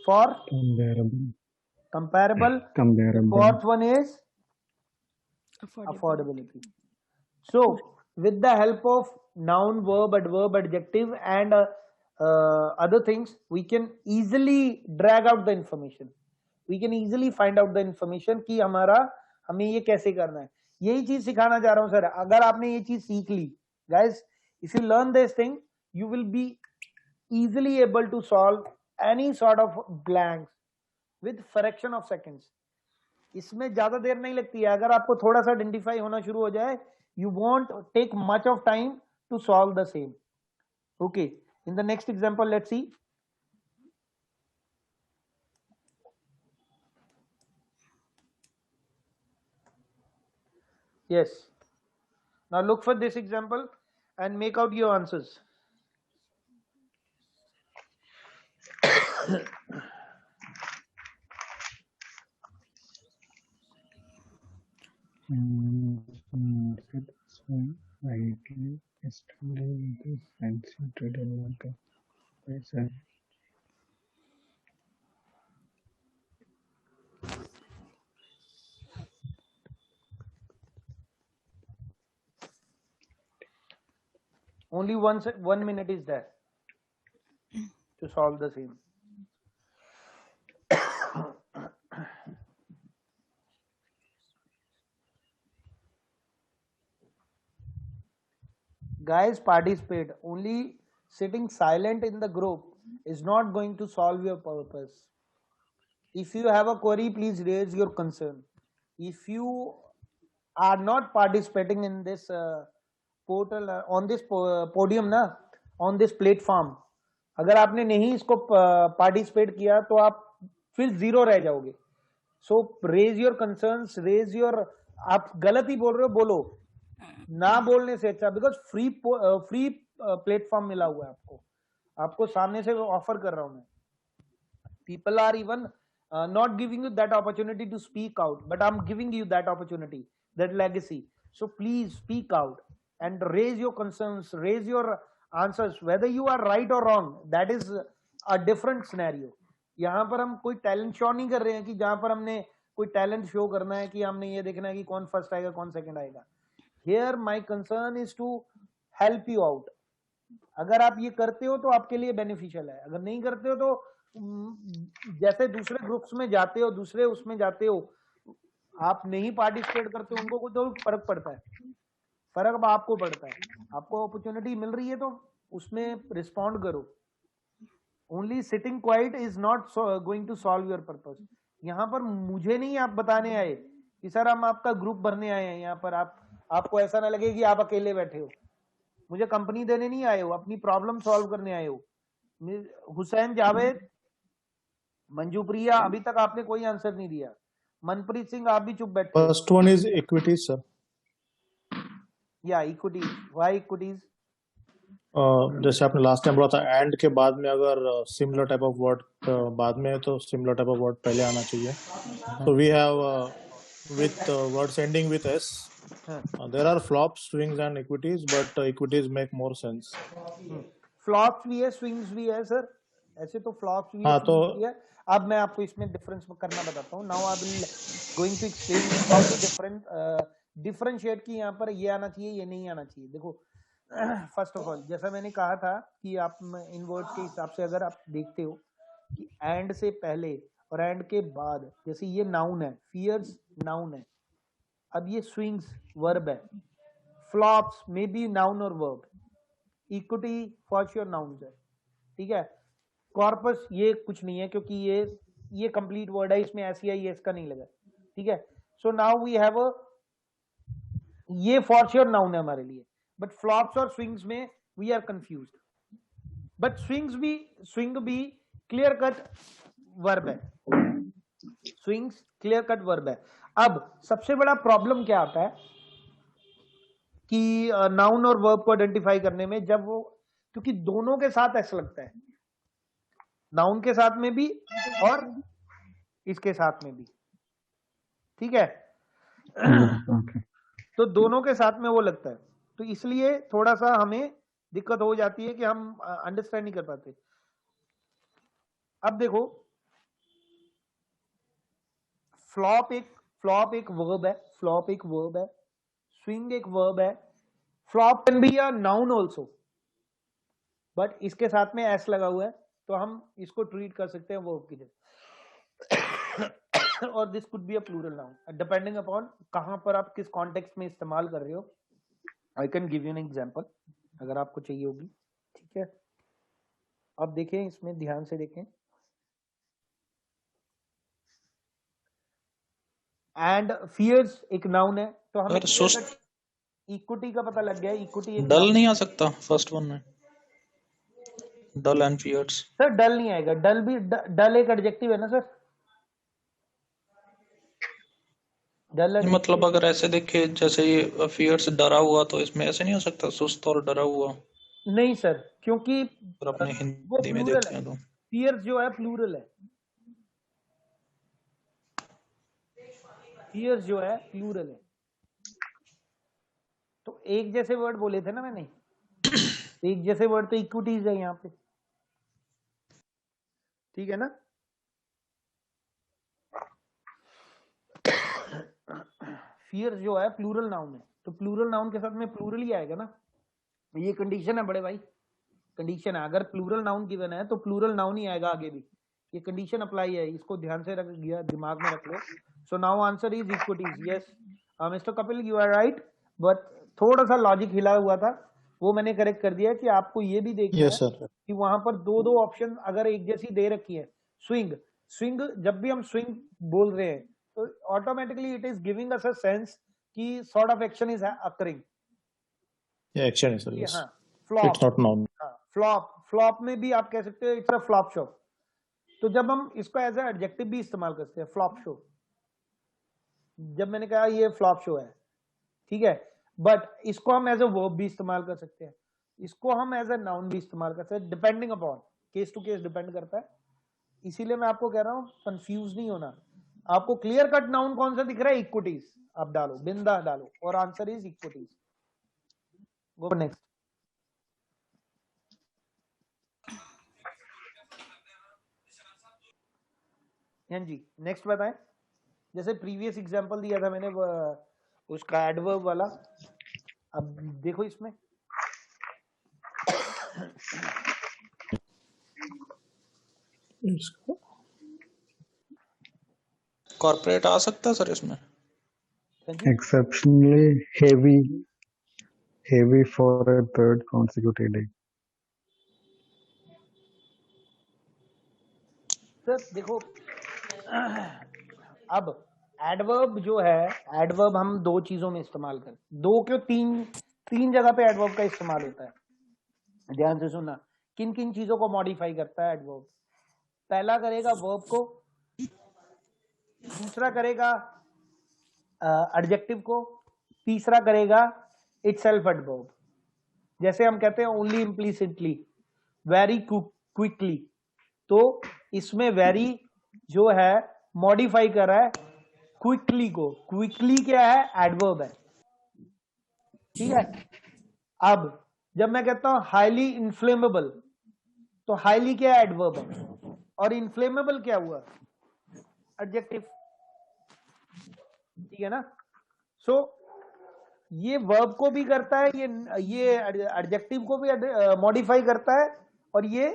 for Comparable. comparable. Comparable. Fourth one is affordability. So with the help of noun, verb, adverb, adjective and other things, we can easily drag out the information. We can easily find out the information कि हमें ये कैसे करना है। यही चीज सिखाना चाह रहा हूं सर। अगर आपने ये चीज सीख ली, guys, if you learn this thing, you will be easily able to solve any sort of blanks with fraction of seconds. इसमें ज्यादा देर नहीं लगती है। अगर आपको थोड़ा सा आइडेंटिफाई होना शुरू हो जाए, you won't take much of time to solve the same. Okay, in the next example, let's see. Yes, now look for this example and make out your answers. Only 1 minute is there to solve the same. Guys, participate. Only sitting silent in the group is not going to solve your purpose. If you have a query, please raise your concern. If you are not participating in this portal, on this podium ना, on this platform, अगर आपने नहीं इसको participate किया तो आप फिर zero रह जाओगे. So raise your concerns, raise your, आप गलत ही बोल रहे हो बोलो, ना बोलने से अच्छा, बिकॉज फ्री प्लेटफॉर्म मिला हुआ है आपको सामने से ऑफर कर रहा हूं मैं. People are even not giving you that opportunity to speak out, but I am giving you that opportunity, that legacy. So please speak out and raise your concerns, raise your answers, whether you are right और wrong, that is a different scenario. यहाँ पर हम कोई talent show नहीं कर रहे हैं कि जहां पर हमने कोई टैलेंट शो करना है कि हमने ये देखना है कि कौन फर्स्ट आएगा कौन सेकंड आएगा. Here my concern is to help you out. अगर आप ये करते हो तो आपके लिए बेनिफिशियल है, अगर नहीं करते हो तो जैसे दूसरे ग्रुप्स में जाते हो, दूसरे उसमें जाते हो, आप नहीं पार्टिसिपेट करते हो, उनको कोई तो फर्क पड़ता है. फर्क अब आपको पड़ता है. आपको अपॉर्चुनिटी मिल रही है तो उसमें रिस्पॉन्ड करो. Only sitting quiet is not going to solve your purpose. यहाँ पर मुझे नहीं आप बताने आए कि सर हम आपका ग्रुप भरने आए हैं. यहाँ पर आपको ऐसा ना लगे कि आप अकेले बैठे हो. मुझे कंपनी देने नहीं आए हो, अपनी प्रॉब्लम सॉल्व करने आए हो. हुसैन, जावेद, मंजू प्रिया, अभी तक आपने कोई आंसर नहीं दिया. मनप्रीत सिंह, आप भी चुप बैठे. First one is equities sir. या इक्विटीज. Why equities? जैसे आपने लास्ट टाइम बोला था एंड के बाद में अगर सिमिलर टाइप ऑफ वर्ड बाद में है तो सिमिलर टाइप ऑफ वर्ड पहले आना चाहिए. So we have with words ending with S. There are flops, swings and equities, but equities make more sense. Flops भी है, स्विंग्स भी है सर. ऐसे तो फ्लॉप्स भी है, swings भी है. अब मैं आपको इसमें डिफरेंस करना बताता हूँ. Now I will going to explain how to differentiate कि यहाँ पर ये आना चाहिए, ये नहीं आना चाहिए. देखो, फर्स्ट ऑफ ऑल जैसा मैंने कहा था कि आप इन वर्ड्स के हिसाब से अगर आप देखते हो कि एंड से पहले और एंड के बाद, जैसे ये नाउन है, फियर्स नाउन है. अब ये स्विंग्स वर्ब है. फ्लॉप्स मे बी नाउन और verb. Equity for sure noun है. ठीक है. कॉर्पस ये कुछ नहीं है क्योंकि ये ये कंप्लीट वर्ड है, इसमें SEIS का नहीं लगा, ठीक है। सो नाउ वी हैव ये फॉर श्योर नाउन है हमारे लिए, बट फ्लॉप्स और स्विंग्स में we are confused. But swing भी क्लियर कट वर्ब है, स्विंग्स क्लियर कट वर्ब है। अब सबसे बड़ा प्रॉब्लम क्या आता है कि नाउन और वर्ब को आइडेंटिफाई करने में, जब वो, क्योंकि दोनों के साथ ऐसा लगता है, नाउन के साथ में भी और इसके साथ में भी, ठीक है। तो दोनों के साथ में वो लगता है, तो इसलिए थोड़ा सा हमें दिक्कत हो जाती है कि हम अंडरस्टैंड नहीं कर पाते। अब देखो, फ्लॉप एक वर्ब है, फ्लॉप एक वर्ब है, स्विंग एक वर्ब है, flop can be a noun also, but इसके साथ में एस लगा हुआ है तो हम इसको ट्रीट कर सकते हैं वर्ब की जगह। और this could be a plural noun depending upon कहां पर आप किस कॉन्टेक्स्ट में इस्तेमाल कर रहे हो। I can give you an example अगर आपको चाहिए होगी, ठीक है। अब देखें, इसमें ध्यान से देखें। एंड फियर्स एक नाउन है, तो हमें इक्विटी का पता लग गया। इक्विटी एक डल नहीं आ सकता फर्स्ट वन में, डल एंड फियर्स। सर डल नहीं आएगा, डल भी डल एक एडजेक्टिव है ना सर। डल मतलब अगर ऐसे देखे जैसे ये फियर्स डरा हुआ, तो इसमें ऐसे नहीं हो सकता सुस्त और डरा हुआ? नहीं सर, क्योंकि पर अपने वो हिंदी में प्लूरल देखते हैं तो फियर्स जो है प्लूरल है, फियर्स जो है प्लूरल है। तो एक जैसे वर्ड बोले थे ना मैंने, एक जैसे वर्ड तो इक्विटीज है यहाँ पे, ठीक है ना। फियर्स जो है प्लूरल नाउन है, तो प्लूरल नाउन के साथ में प्लूरल ही आएगा ना। ये कंडीशन है बड़े भाई, कंडीशन है। अगर प्लूरल नाउन गिवन है तो प्लूरल नाउन ही आएगा आगे भी, ये कंडीशन अप्लाई है, इसको ध्यान से रख गया, दिमाग में रख लो। So now answer is equities. Yes mister Kapil, you are right, but थोड़ा सा लॉजिक हिला हुआ था, वो मैंने करेक्ट कर दिया कि आपको ये भी देखना Yes, है sir. कि वहां पर दो दो ऑप्शन अगर एक जैसी दे रखी है। स्विंग स्विंग जब भी हम स्विंग बोल रहे हैं तो automatically it is giving us a sense कि sort of action is occurring. Yeah, action is sir. Yes. हाँ, flop, It's not noun. Flop में भी आप कह सकते हो इट्स अ फ्लॉप शो। तो जब हम इसको एज ए एडजेक्टिव भी इस्तेमाल करते हैं, फ्लॉप शो, जब मैंने कहा ये फ्लॉप शो है, ठीक है, बट इसको हम एज ए वर्ब भी इस्तेमाल कर सकते हैं, इसको हम एज ए नाउन भी इस्तेमाल कर सकते हैं, depending upon case to case depend करता है। इसीलिए मैं आपको कह रहा हूं कंफ्यूज नहीं होना। आपको क्लियर कट नाउन कौन सा दिख रहा है? इक्विटीज। आप डालो, बिंदा डालो, और answer is equities. Go next. हाँ जी, नेक्स्ट बताएं। जैसे प्रीवियस एग्जांपल दिया था मैंने उसका एडवर्ब वाला, अब देखो इसमें कॉर्पोरेट आ सकता है सर इसमें? Exceptionally heavy for a third consecutive day. Sir देखो, अब एडवर्ब जो है, एडवर्ब हम दो चीजों में इस्तेमाल करते, दो क्यों तीन जगह पे एडवर्ब का इस्तेमाल होता है। ध्यान से सुनना, किन किन चीजों को मॉडिफाई करता है एडवर्ब। पहला करेगा वर्ब को, दूसरा करेगा एडजेक्टिव को, तीसरा करेगा इटसेल्फ एडवर्ब। जैसे हम कहते हैं ओनली इम्प्लिसिटली, वेरी क्विकली, तो इसमें वेरी जो है मॉडिफाई कर रहा है क्विकली को। क्विकली क्या है? एडवर्ब है, ठीक है। अब जब मैं कहता हूं हाईली इन्फ्लेमेबल, तो हाईली क्या है? एडवर्ब है, और इन्फ्लेमेबल क्या हुआ? एडजेक्टिव, ठीक है ना। सो ये वर्ब को भी करता है, ये एडजेक्टिव को भी मॉडिफाई करता है, और ये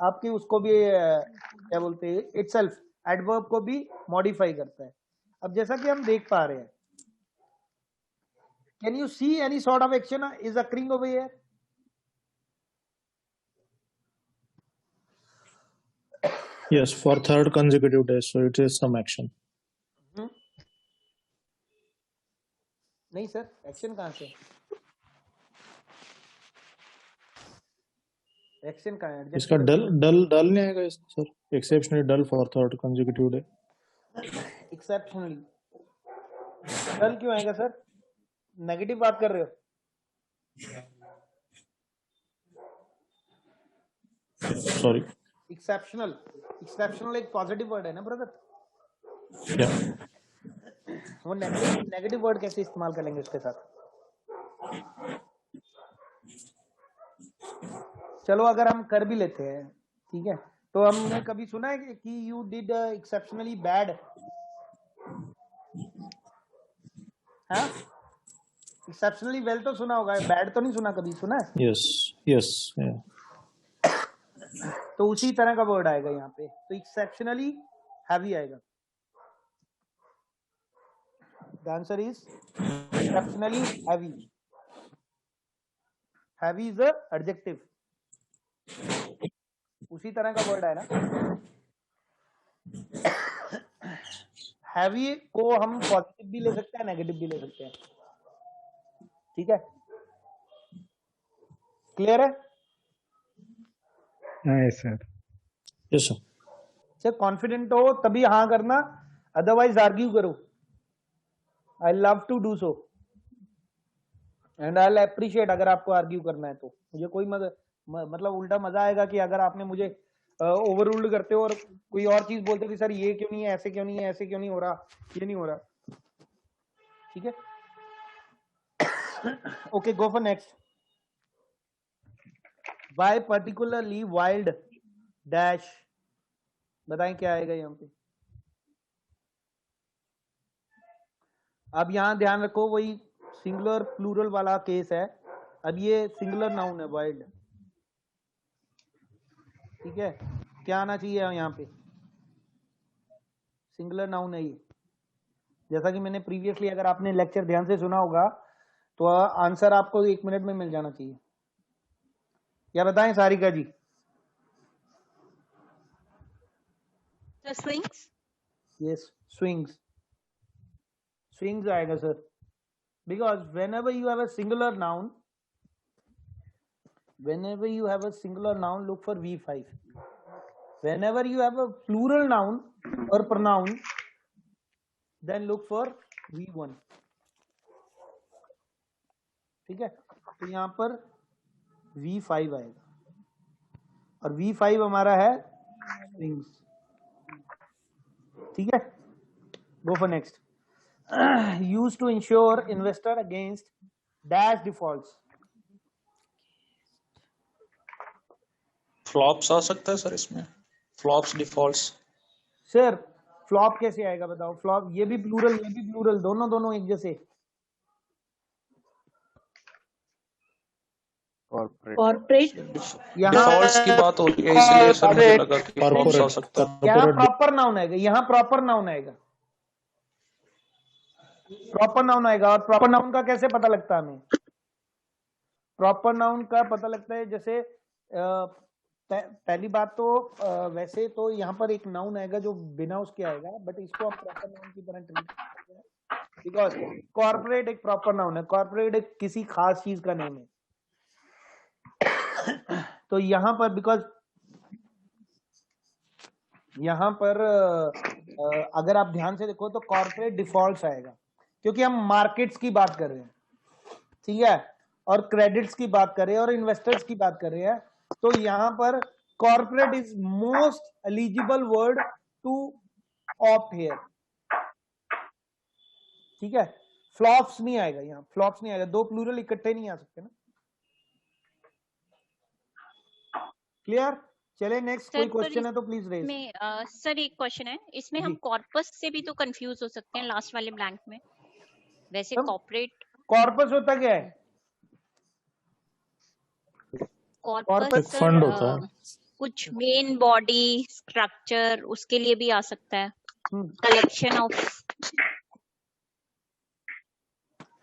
आपके उसको भी क्या बोलते हैं, इटसेल्फ एडवर्ब को भी मॉडिफाई करता है। अब जैसा कि हम देख पा रहे हैं, can you see any sort of action is occurring over here? Yes, for third consecutive day, so it is some action. नहीं सर, एक्शन कहाँ से? एक्शन कहाँ है? इसका डल नहीं आएगा इस sir, exceptionally dull for third consecutive day. Exceptionally dull क्यों आएगा सर? नेगेटिव बात कर रहे हो? Sorry. एक्सेप्शनल एक पॉजिटिव वर्ड है ना ब्रदर? Yeah. वो नेगेटिव वर्ड कैसे इस्तेमाल करेंगे उसके साथ? चलो अगर हम कर भी लेते हैं, ठीक है, तो हमने कभी सुना है कि यू डिड एक्सेप्शनली बैड? हाँ, एक्सेप्शनली वेल तो सुना होगा, बैड तो नहीं सुना, कभी सुना है? Yes. Yes. Yeah. तो उसी तरह का वर्ड आएगा यहाँ पे, तो एक्सेप्शनली हैवी आएगा. The answer is exceptionally heavy. Heavy is a adjective. उसी तरह का वर्ड है ना. हैवी को हम पॉजिटिव भी ले सकते हैं, नेगेटिव भी ले सकते हैं. ठीक है, क्लियर है? Yes, sir. Yes, sir. Sir confident हो तभी हाँ करना, अदरवाइज आर्ग्यू करो. I love to do so and I appreciate अगर आपको आर्ग्यू करना है तो. मुझे कोई मतलब उल्टा मजा आएगा कि अगर आपने मुझे ओवर रूल्ड करते हो और कोई और चीज बोलते कि सर ये क्यों नहीं है, ऐसे क्यों नहीं है, ऐसे क्यों नहीं हो रहा, ये नहीं हो रहा. ठीक है, okay, go for next. Why particularly wild dash, बताएं क्या आएगा यहाँ पे. अब यहाँ ध्यान रखो, वही सिंगुलर प्लूरल वाला केस है. अब ये सिंगुलर नाउन है वाइल्ड. ठीक है, क्या आना चाहिए यहाँ पे? सिंगुलर नाउन है ये. जैसा कि मैंने प्रीवियसली, अगर आपने लेक्चर ध्यान से सुना होगा तो आंसर आपको 1 मिनट में मिल जाना चाहिए. क्या बताएं Sarika ji? The swings. Yes, swings. Swings आएगा sir, because whenever you have a singular noun, look for V5. Whenever you have a plural noun or pronoun, then look for V1. ठीक है, तो यहाँ पर V5 आएगा और V5 हमारा है स्विंग्स. ठीक है, go for next. Used to ensure investor against dash defaults. Flops आ सकता है सर इसमें, फ्लॉप्स डिफॉल्ट्स. सर फ्लॉप कैसे आएगा बताओ? फ्लॉप ये भी प्लूरल, ये भी प्लूरल, दोनों एक जैसे. कॉर्पोरेट डिफॉल्ट्स की बात हो रही है इसलिए सर मुझे लगा कि फ्लॉप्स आ सकता है. यहाँ प्रॉपर नाउन आएगा, यहाँ प्रॉपर नाउन आएगा, प्रॉपर नाउन आएगा. और प्रॉपर नाउन का कैसे पता लगता है हमें? प्रॉपर नाउन का पता लगता है जैसे पहली बात तो वैसे तो यहाँ पर एक नाउन आएगा जो बिना उसके आएगा, बट इसको हम प्रॉपर नाउन की तरह ट्रीट करते हैं बिकॉज कॉर्पोरेट एक प्रॉपर नाउन है. कॉर्पोरेट एक किसी खास चीज का नेम है. तो यहाँ पर बिकॉज यहाँ पर अगर आप ध्यान से देखो तो कॉर्पोरेट डिफॉल्ट्स आएगा, क्योंकि हम मार्केट्स की बात कर रहे हैं. ठीक है, और क्रेडिट्स की बात कर रहे हैं और इन्वेस्टर्स की बात कर रहे हैं. तो यहाँ पर corporate is most eligible word to opt here. ठीक है, फ्लॉप्स नहीं आएगा यहाँ, फ्लॉप्स नहीं आएगा. दो प्लूरल इकट्ठे नहीं आ सकते ना. क्लियर? चले नेक्स्ट. कोई क्वेश्चन है तो प्लीज रेज. में सर एक क्वेश्चन है, इसमें हम जी. कॉर्पस से भी तो कंफ्यूज हो सकते हैं लास्ट वाले ब्लैंक में. वैसे हम- कॉर्पोरेट, कॉर्पस होता क्या है? कॉर्पस फंड होता है. कुछ मेन बॉडी स्ट्रक्चर, उसके लिए भी आ सकता है. Collection of.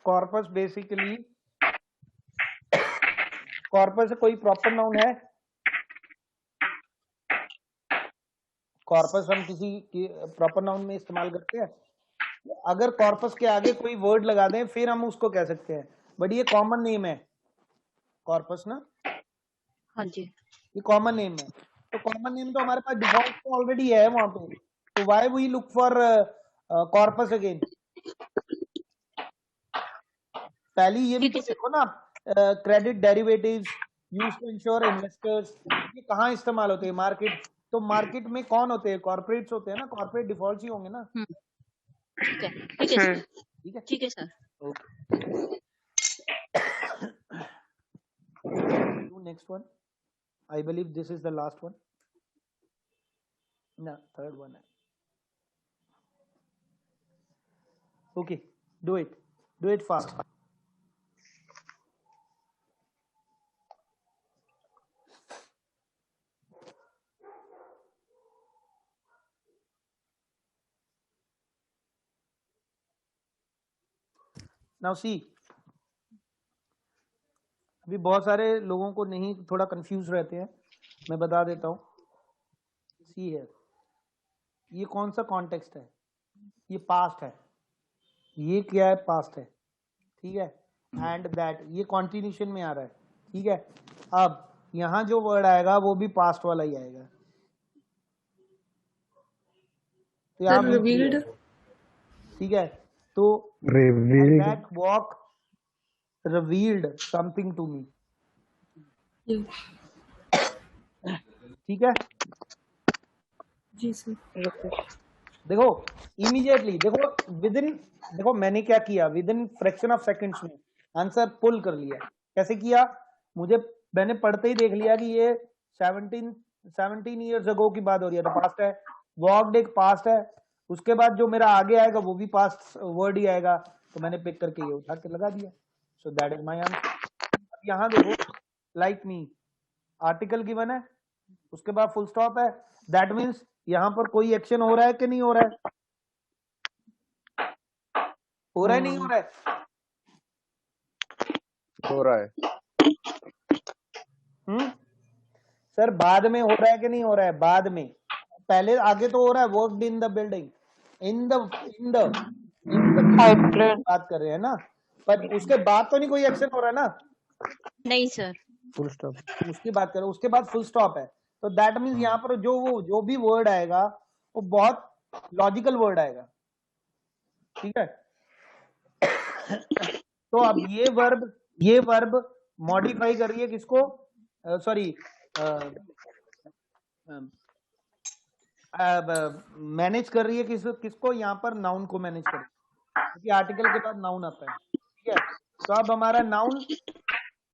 Corpus basically, corpus कोई प्रॉपर नाउन है? कॉर्पस हम किसी प्रॉपर नाउन में इस्तेमाल करते हैं, अगर कॉर्पस के आगे कोई वर्ड लगा दें फिर हम उसको कह सकते हैं, बट ये कॉमन नेम है कॉर्पस ना, हाँ जी। ये कॉमन नेम है। तो कॉमन नेम तो हमारे पास डिफॉल्ट तो ऑलरेडी है वहां पे, तो why we look for corpus again. पहली ये भी ठीक तो है सर। देखो ना, credit derivatives used to insure investors, ये कहाँ इस्तेमाल होते हैं? मार्केट। तो मार्केट में कौन होते हैं? कॉर्पोरेट्स होते हैं ना, कॉर्पोरेट डिफॉल्ट ही होंगे ना। ठीक है, ठीक है सर, ठीक है, ठीक है sir. Next one, I believe this is the last one, ना थर्ड वन है। Okay, do it fast. Now see, अभी बहुत सारे लोगों को नहीं, थोड़ा कंफ्यूज रहते हैं, मैं बता देता हूं। सी है, ये कौन सा कॉन्टेक्स्ट है? ये पास्ट है, ये क्या है? पास्ट है, ठीक है। एंड दैट, ये कॉन्टिन्यूशन में आ रहा है, ठीक है। अब यहां जो वर्ड आएगा वो भी पास्ट वाला ही आएगा, तो यहाँ रिवील्ड, ठीक है। तो Revealed. That walk revealed something to me, ठीक है जी सर। देखो इमीडिएटली, देखो विद इन, देखो मैंने क्या किया, within fraction of seconds में आंसर पुल कर लिया। कैसे किया? मैंने पढ़ते ही देख लिया कि ये 17 ईयर्स अगो की बात हो रही है, तो पास्ट है। वॉक्ड एक पास्ट है, उसके बाद जो मेरा आगे आएगा वो भी पास्ट वर्ड ही आएगा, तो मैंने पिक करके ये उठा के लगा दिया। सो दैट इज माय आंसर। अब यहाँ देखो, लाइक मी आर्टिकल गिवन है, उसके बाद फुल स्टॉप है, दैट मीन्स यहाँ पर कोई एक्शन हो रहा है कि नहीं हो रहा है? हो रहा है नहीं हो रहा है? हो रहा है। सर बाद में हो रहा है कि नहीं हो रहा है? बाद में, पहले आगे तो हो रहा है, worked in the building, in the बात कर रहे हैं ना, पर उसके बाद तो नहीं कोई एक्शन हो रहा है ना। नहीं सर। फुल स्टॉप, उसकी बात करो, उसके बाद फुल स्टॉप है, तो दैट मीन्स यहाँ पर जो भी वर्ड आएगा वो बहुत लॉजिकल वर्ड आएगा, ठीक है। तो अब ये वर्ब मॉडिफाई कर रही है किसको? सॉरी, मैनेज कर रही है किसको? यहाँ पर नाउन को मैनेज कर रही है, क्योंकि आर्टिकल के बाद नाउन आता है, ठीक है। तो अब हमारा नाउन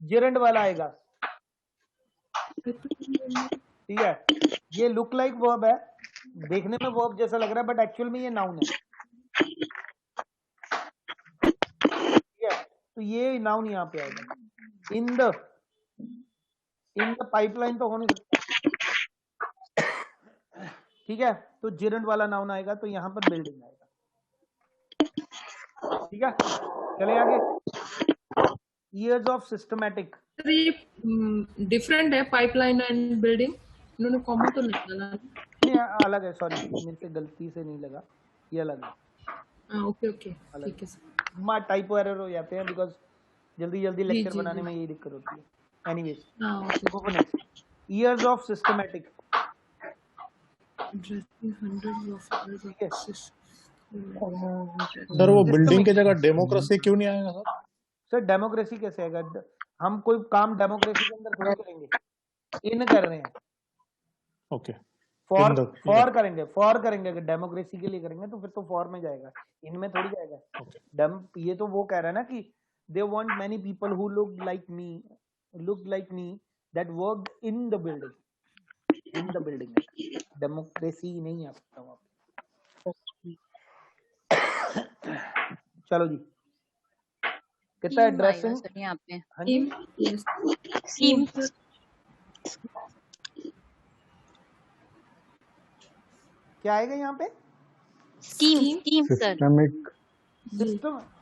जिरंड वाला आएगा, ठीक है। ये लुक लाइक वर्ब है, देखने में वर्ब जैसा लग रहा है, बट एक्चुअल में ये नाउन है, ठीक है। तो ये नाउन यहाँ पे आएगा। इन द पाइपलाइन तो हो नहीं सकता, ठीक है। तो जिरंड वाला नाउन आएगा, तो यहाँ पर बिल्डिंग आएगा, ठीक है। चले आगे। ईयर्स ऑफ सिस्टमैटिक, डिफरेंट है पाइपलाइन एंड बिल्डिंग, इन्होंने कॉमन तो नहीं डाला। नहीं अलग है, सॉरी मेरे से गलती से नहीं लगा, ये अलग है। ओके ओके, ठीक है सर। मां टाइपो एरर हो जाते हैं, बिकॉज जल्दी जल्दी लेक्चर बनाने में यही दिक्कत होती है। Anyways, go for next. Years of systematic, ठीक है। सर वो बिल्डिंग की जगह डेमोक्रेसी क्यों नहीं आएगा सर? सर डेमोक्रेसी कैसे आएगा? हम कोई काम डेमोक्रेसी के अंदर थोड़ा करेंगे, इन कर रहे हैं। ओके, फॉर करेंगे, अगर डेमोक्रेसी के लिए करेंगे तो फिर तो फॉर में जाएगा, इनमें थोड़ी जाएगा। ये तो वो कह रहा है ना कि they want many people who look like me that work in the building, democracy नहीं आ सकता वहां पे। चलो जी, कितना एड्रेसिंग यहाँ पे? हाँ जी, स्कीम। क्या आएगा यहाँ पे? Scheme sir.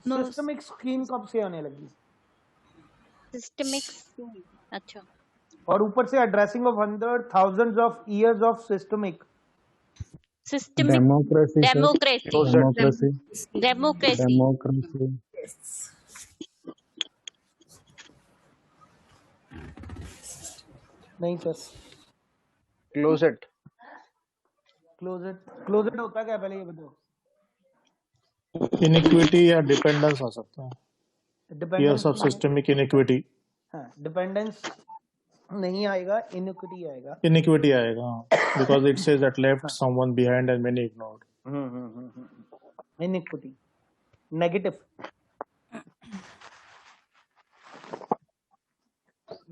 सिस्टमिक स्कीम कब से आने लगी? सिस्टमिक, अच्छा। और ऊपर से addressing of 100,000 of years of systemic, systemic Democracy, sir. Democracy Democracy. Democracy Democracy. नहीं सर, क्लोजेट। क्लोजेट होता क्या, पहले ये बताओ। इनिक्विटी या डिपेंडेंस आ सकता है, dependence years of systemic inequity. हाँ, डिपेंडेंस नहीं आएगा, इनइक्विटी आएगा। इनिक्विटी आएगा because it says that left someone behind and many ignored. Inequity negative.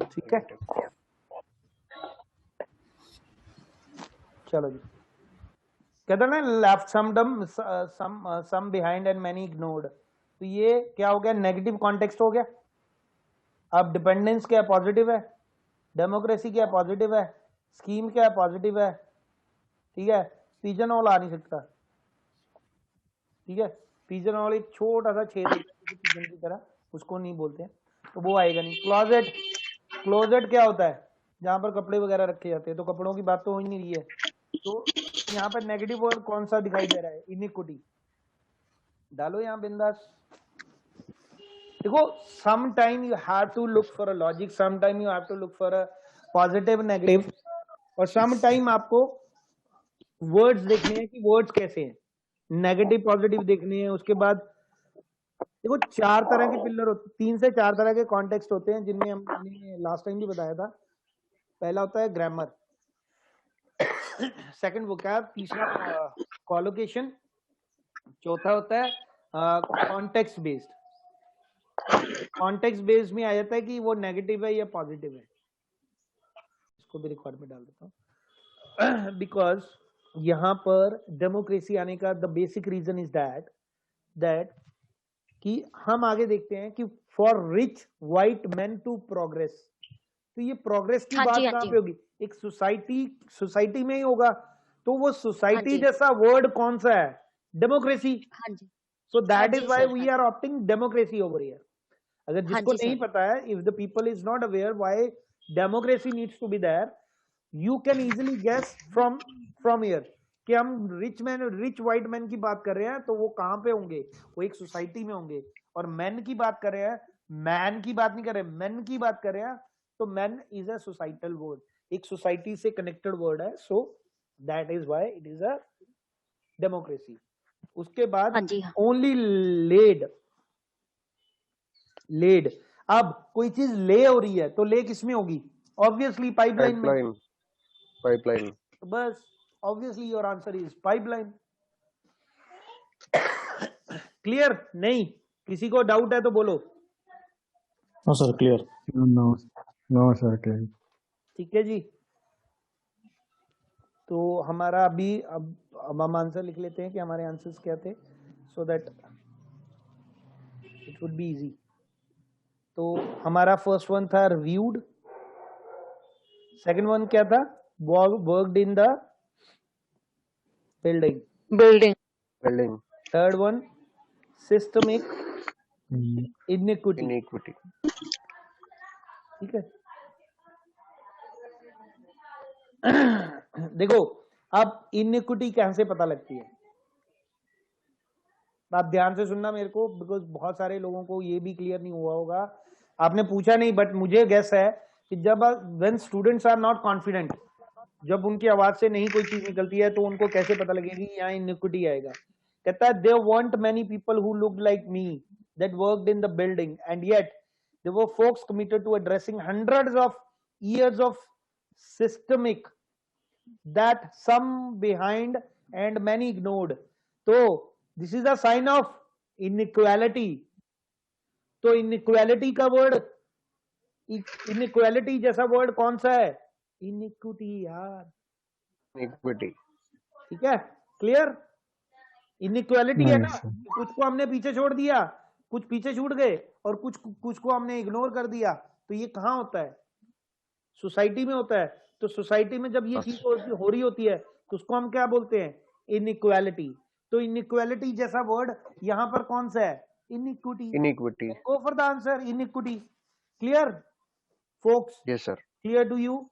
ठीक है, चलो जी। कहते हैं ना left some behind and many ignored, तो ये क्या हो गया, नेगेटिव कॉन्टेक्स्ट हो गया। अब डिपेंडेंस क्या पॉजिटिव है, डेमोक्रेसी क्या पॉजिटिव है, स्कीम क्या पॉजिटिव है। ठीक है, पिजन ऑल आ नहीं सकता। ठीक है, पिजन ऑल एक छोटा सा छेद पिजन की तरह, उसको नहीं बोलते हैं, तो वो आएगा नहीं। क्लोजेट, क्लोजेट क्या होता है, जहां पर कपड़े वगैरह रखे जाते हैं, तो कपड़ों की बात तो हो ही नहीं रही है। तो यहाँ पर नेगेटिव वर्ड कौन सा दिखाई दे रहा है, इनिक्विटी। डालो यहाँ बिंदास। देखो, some time you have to look for a logic, some time you have to look for a positive negative, और सम टाइम आपको वर्ड्स देखने हैं कि वर्ड्स कैसे हैं, नेगेटिव पॉजिटिव देखने हैं। उसके बाद देखो, 4 तरह के पिलर होते, 3 से 4 तरह के कॉन्टेक्स्ट होते हैं, जिनमें हमने लास्ट टाइम भी बताया था। पहला होता है ग्रामर, सेकंड वोकैब, तीसरा कॉलोकेशन, चौथा होता है कॉन्टेक्स्ट बेस्ड। कॉन्टेक्स्ट बेस्ड में आ जाता है कि वो नेगेटिव है या पॉजिटिव है। इसको भी रिकॉर्ड में डाल देता हूँ बिकॉज यहाँ पर डेमोक्रेसी आने का the basic reason is that कि हम आगे देखते हैं कि for rich white man to progress, तो ये प्रोग्रेस की बात कहाँ पे होगी, एक सोसाइटी में ही होगा। तो वो सोसाइटी जैसा वर्ड कौन सा है, democracy. So that is why we are opting democracy over here. अगर जिसको नहीं पता है, if the people is not aware why democracy needs to be there, you can easily guess from here कि हम रिच वाइट मैन की बात कर रहे हैं, तो वो कहाँ पे होंगे, वो एक सोसाइटी में होंगे। और मैन की बात कर रहे हैं, मैन की बात नहीं कर रहे, मैन की बात कर रहे हैं, तो man is a societal word, एक सोसाइटी से कनेक्टेड वर्ड है। So that is why it is a democracy. उसके बाद ओनली लेड। अब कोई चीज ले हो रही है, तो ले किसमें होगी, ऑब्वियसली पाइपलाइन में। पाइपलाइन। बस obviously your answer is pipeline. Clear? नहीं, किसी को डाउट है तो बोलो। No sir, clear. No sir, clear. ठीक है जी, तो हमारा अभी अब हम आंसर लिख लेते हैं कि हमारे आंसर्स क्या थे, so that it would be easy. तो हमारा फर्स्ट वन था रिव्यूड, सेकंड वन क्या था, worked in the building, third one systemic iniquity. ठीक है, देखो अब इनइक्विटी कहां से पता लगती है, आप ध्यान से सुनना मेरे को, बिकॉज बहुत सारे लोगों को ये भी क्लियर नहीं हुआ होगा। आपने पूछा नहीं, बट मुझे गेस है कि जब when students are not confident, जब उनकी आवाज से नहीं कोई चीज निकलती है, तो उनको कैसे पता लगेगी यहाँ इनइक्विटी आएगा। कहता है there weren't many people who looked like me that worked in the building, and yet there were folks committed to addressing hundreds of years of systemic that some behind and many ignored. तो this is a sign of inequality. तो inequality का word, inequality जैसा word कौन सा है, iniquity यार, equity. ठीक है, क्लियर? इनइक्वालिटी है ना, कुछ को हमने पीछे छोड़ दिया, कुछ पीछे छूट गए, और कुछ को हमने इग्नोर कर दिया। तो ये कहाँ होता है, सोसाइटी में होता है। तो सोसाइटी में जब ये चीज हो रही होती है, तो उसको हम क्या बोलते हैं, इनइक्वालिटी। तो इनइक्वालिटी जैसा वर्ड यहाँ पर कौन सा है, inequity. Go for the answer, inequity. Clear folks? Yes sir. Clear to you?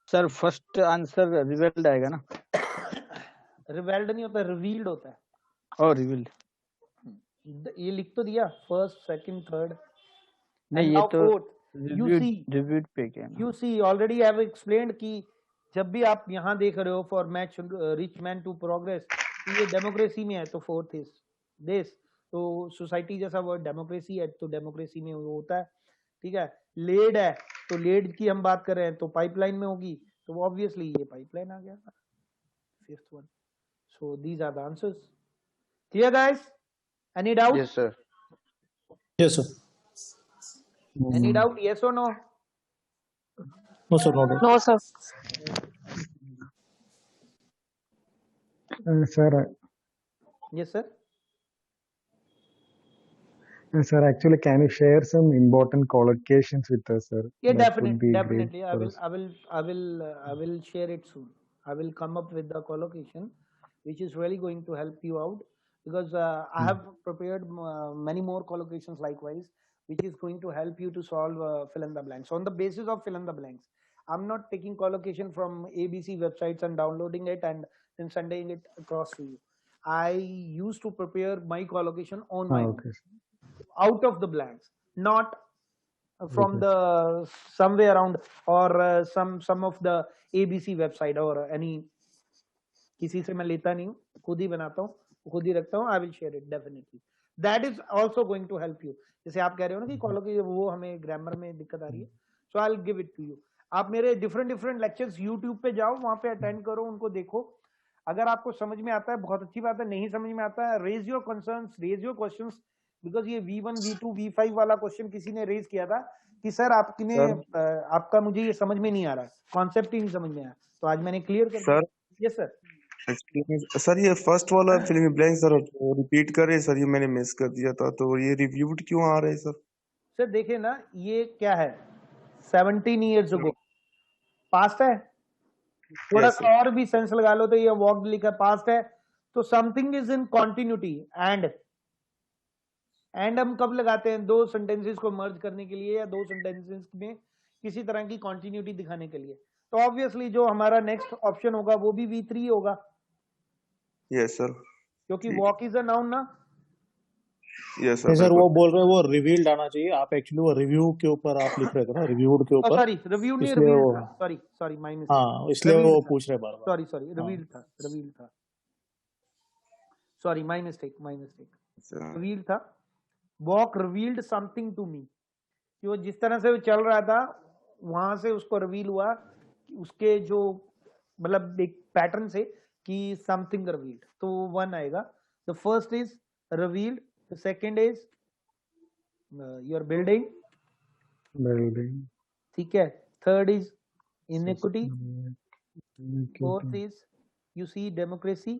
Sir first answer result आएगा ना? रिवेल्ड नहीं होता, रिवील्ड होता है। और रिवील्ड ये लिख तो दिया, फर्स्ट, सेकंड, थर्ड, नहीं, एंड ये नाउ तो fourth. You reviewed see, reviewed पे क्या है ना। You see already I have explained कि जब भी आप यहाँ देख रहे हो for match rich man to progress, तो ये डेमोक्रेसी में है, तो फोर्थ इज दिस। तो सोसाइटी जैसा वर्ड डेमोक्रेसी है, तो डेमोक्रेसी में वो होता है, ठीक है। लेड है, तो लेड की हम बात कर रहे हैं, तो पाइपलाइन में होगी, तो ऑब्वियसली ये पाइपलाइन आ गया, fifth one. So these are the answers. Clear guys? Any doubt? Yes, sir. Yes, sir. Any doubt? Yes और no? No, sir, no doubt. No, sir. Sir, yes sir. sir, actually, can you share some important collocations with us, sir? Yeah, That would be definitely. great for us. I will share it soon. I will come up with the collocation, which is really going to help you out, because I have prepared many more collocations likewise, which is going to help you to solve fill in the blanks. On the basis of fill in the blanks, I'm not taking collocation from ABC websites and downloading it and then sending it across to you. I used to prepare my collocation on my own, Okay. out of the blanks, not from Okay. the somewhere around or some of the ABC website or any, किसी से मैं लेता नहीं हूँ, खुद ही बनाता हूँ, खुद ही रखता हूँ। I will share it definitely. That is also going to help you. जैसे आप कह रहे हो ना कि colloquial वो हमें ग्रामर में दिक्कत आ रही है, so I'll give it to you. आप मेरे different lectures YouTube पे जाओ, वहाँ पे अटेंड करो, उनको देखो। अगर आपको समझ में आता है बहुत अच्छी बात है, नहीं समझ में आता है, raise your concerns, raise your questions, because ये V1, V2, V5 वाला क्वेश्चन किसी ने रेज किया था कि सर आपका मुझे ये समझ में नहीं आ रहा, कॉन्सेप्ट ही नहीं समझ में आया, तो आज मैंने क्लियर कर दिया। Yes sir. सर ये फर्स्ट वाला फिलिंग ब्लैंक सर रिपीट करे सर, ये मैंने मिस कर दिया था, तो ये रिव्यूड क्यों आ रहे हैं सर? सर देखिए ना, ये क्या है, 17 years ago, पास्ट है, थोड़ा सा और भी सेंस लगा लो तो ये वॉक लिखा पास्ट है, तो something is in continuity. And हम कब लगाते हैं? दो सेंटेंसेस को मर्ज करने के लिए या दो सेंटेंसेस में किसी तरह की कॉन्टिन्यूटी दिखाने के लिए। तो ऑब्वियसली जो हमारा नेक्स्ट ऑप्शन होगा वो भी V3 होगा। यस सर, क्योंकि वॉक इज अ नाउन ना। यस सर वो बोल रहे हैं वो रिवील्ड आना चाहिए, आप एक्चुअली वो रिव्यू के ऊपर आप लिख रहे थे ना, रिव्यूड के ऊपर। सॉरी, रिव्यू नहीं, रिवील्ड था। Sorry my mistake. हाँ, इसलिए वो पूछ रहे बार-बार। सॉरी रिवील्ड था। Sorry my mistake. रिवील्ड था। Walk revealed something to me, कि वो जिस तरह से वो चल रहा था वहां से उसको रिवील हुआ, उसके जो मतलब एक पैटर्न से कि समथिंग रिवील्ड, तो वन आएगा। The first is revealed, the second is your building, ठीक है। Third is inequity, fourth is you see democracy,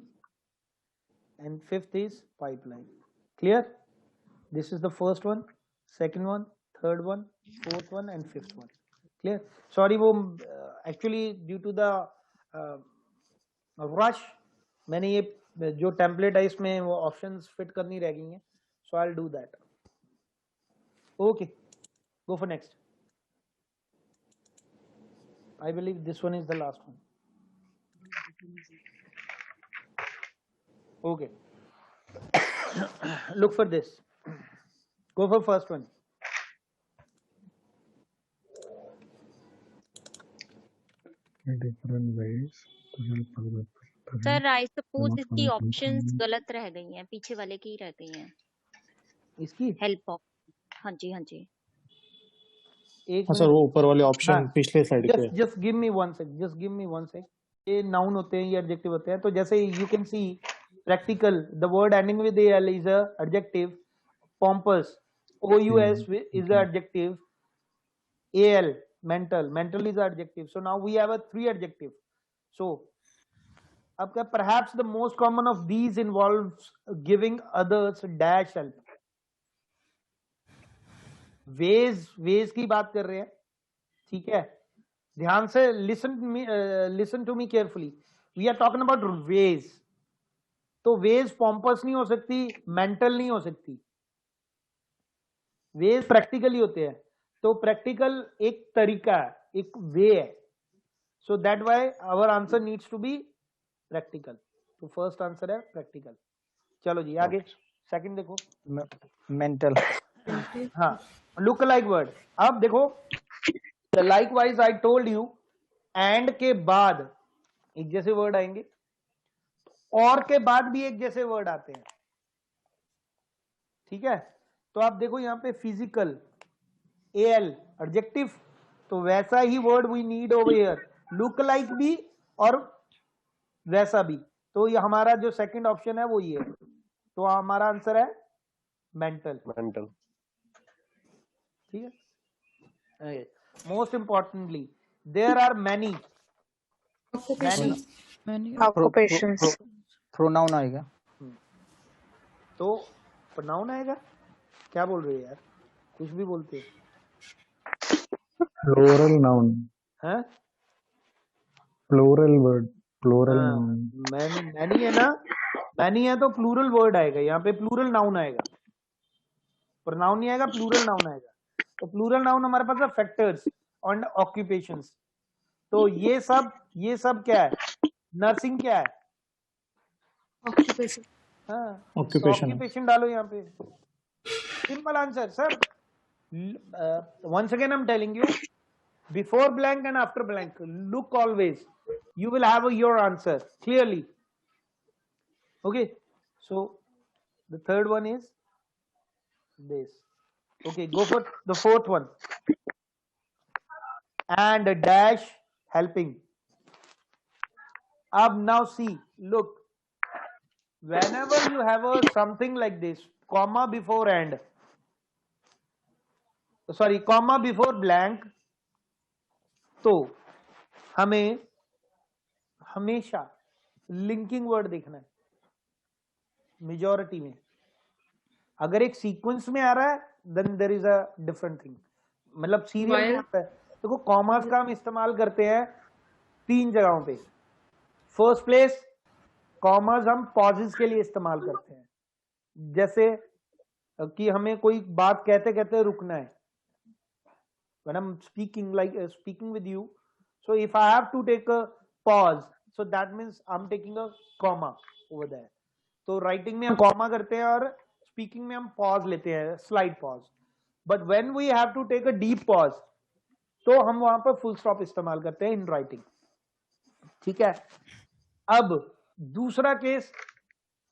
and fifth is pipeline. Clear? This is the first one, second one, third one, fourth one, and fifth one. Clear? Sorry, वो actually due to the rush, मैंने ये जो template है इसमें वो options fit करनी रह गई हैं, so I'll do that. Okay, go for next. I believe this one is the last one. Okay. Look for this. Go for first one. Different ways to help other people. Sir I suppose इसकी options गलत रह गई हैं, पीछे वाले की रह गई हैं इसकी हेल्प ऑफ। हाँ जी एक सर वो ऊपर वाले ऑप्शन पिछले स्लाइड के। Just give me one sec. ये नाउन होते हैं, ये एडजेक्टिव होते हैं। तो जैसे you can C practical, the word ending with L is a adjective, pompous, OUS is the adjective, AL mental is the adjective. So now we have a 3 adjective. So अब perhaps the most common of these involves giving others dash help. ways की बात कर रहे हैं, ठीक है। ध्यान से listen to me carefully. We are talking about ways. तो ways pompous नहीं हो सकती, mental नहीं हो सकती, वेज प्रैक्टिकली होते हैं। तो प्रैक्टिकल एक तरीका है, एक वे है। So that why our answer needs to be practical. तो फर्स्ट आंसर है प्रैक्टिकल। चलो जी आगे सेकंड देखो। मेंटल। हाँ लुक लाइक वर्ड। अब देखो like wise I told you and के बाद एक जैसे वर्ड आएंगे, और के बाद भी एक जैसे वर्ड आते हैं, ठीक है। तो आप देखो यहाँ पे फिजिकल AL एडजेक्टिव, तो वैसा ही word we need over here, look like भी और वैसा भी। तो ये हमारा जो सेकंड ऑप्शन है वो ये है, तो हमारा आंसर है मेंटल। मेंटल। ठीक है। Most importantly there are many Occupations. Pronoun आएगा। तो प्रोनाउन आएगा, क्या बोल रहे हो यार, कुछ भी बोलते हो Plural noun. हैं। Plural word. Plural हाँ noun. मैनी है ना, मैनी है तो प्लूरल वर्ड आएगा, यहाँ पे प्लूरल नाउन आएगा, प्रोनाउन नहीं आएगा, प्लूरल नाउन आएगा। तो प्लूरल नाउन हमारे पास है फैक्टर्स और ऑक्यूपेशंस। तो ये सब क्या है, नर्सिंग क्या है, Occupation. हाँ Occupation. ऑक्यूपेशन डालो यहाँ पे, simple answer sir. once again I'm telling you, before blank and after blank, look always, you will have your answer clearly. Okay, so the third one is this. Okay, go for the fourth one. And a dash helping. Now see, look, whenever you have a something like this, comma before and, sorry, comma before blank, तो हमें हमेशा linking word देखना है majority में। अगर एक sequence में आ रहा है then there is a different thing, मतलब सीरियल में आता है। देखो कॉमास का हम इस्तेमाल करते हैं 3 जगहों पे। फर्स्ट प्लेस कॉमास हम पॉजेस के लिए इस्तेमाल करते हैं, जैसे कि हमें कोई बात कहते कहते रुकना है, when I'm speaking with you, so if I have to take a pause, so that means I'm taking a comma over there. तो राइटिंग में हम कॉमा करते हैं और स्पीकिंग में हम पॉज लेते हैं, slide pause. But when we have to take a deep pause, तो हम वहां पर फुल स्टॉप इस्तेमाल करते हैं इन राइटिंग, ठीक है। अब दूसरा केस,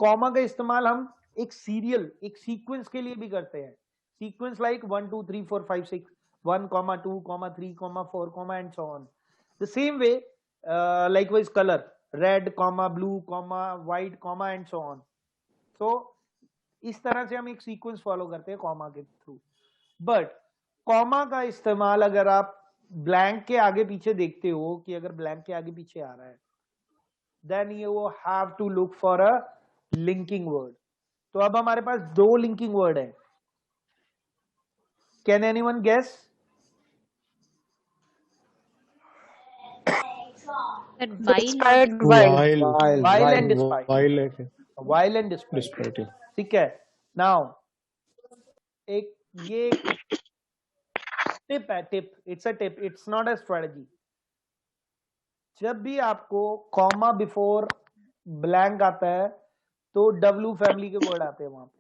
कॉमा का इस्तेमाल हम एक सीरियल, एक सीक्वेंस के लिए भी करते हैं। Sequence like 1 2 3 4 5 6, 1, 2, 3, 4, and so on. The same way, likewise color, red, blue, white, and so on. So इस तरह से हम एक सीक्वेंस फॉलो करते हैं कॉमा के थ्रू। बट कॉमा का इस्तेमाल अगर आप ब्लैंक के आगे पीछे देखते हो कि अगर ब्लैंक के आगे पीछे आ रहा है, then you have to look for a linking word. तो अब हमारे पास 2 लिंकिंग वर्ड है। Can anyone guess? Despite While and despite। While and despite, ठीक है। नाउ एक ये टिप है, tip, it's a tip, it's not a strategy. जब भी आपको कॉमा बिफोर ब्लैंक आता है तो W फैमिली के वर्ड आते हैं वहां पे,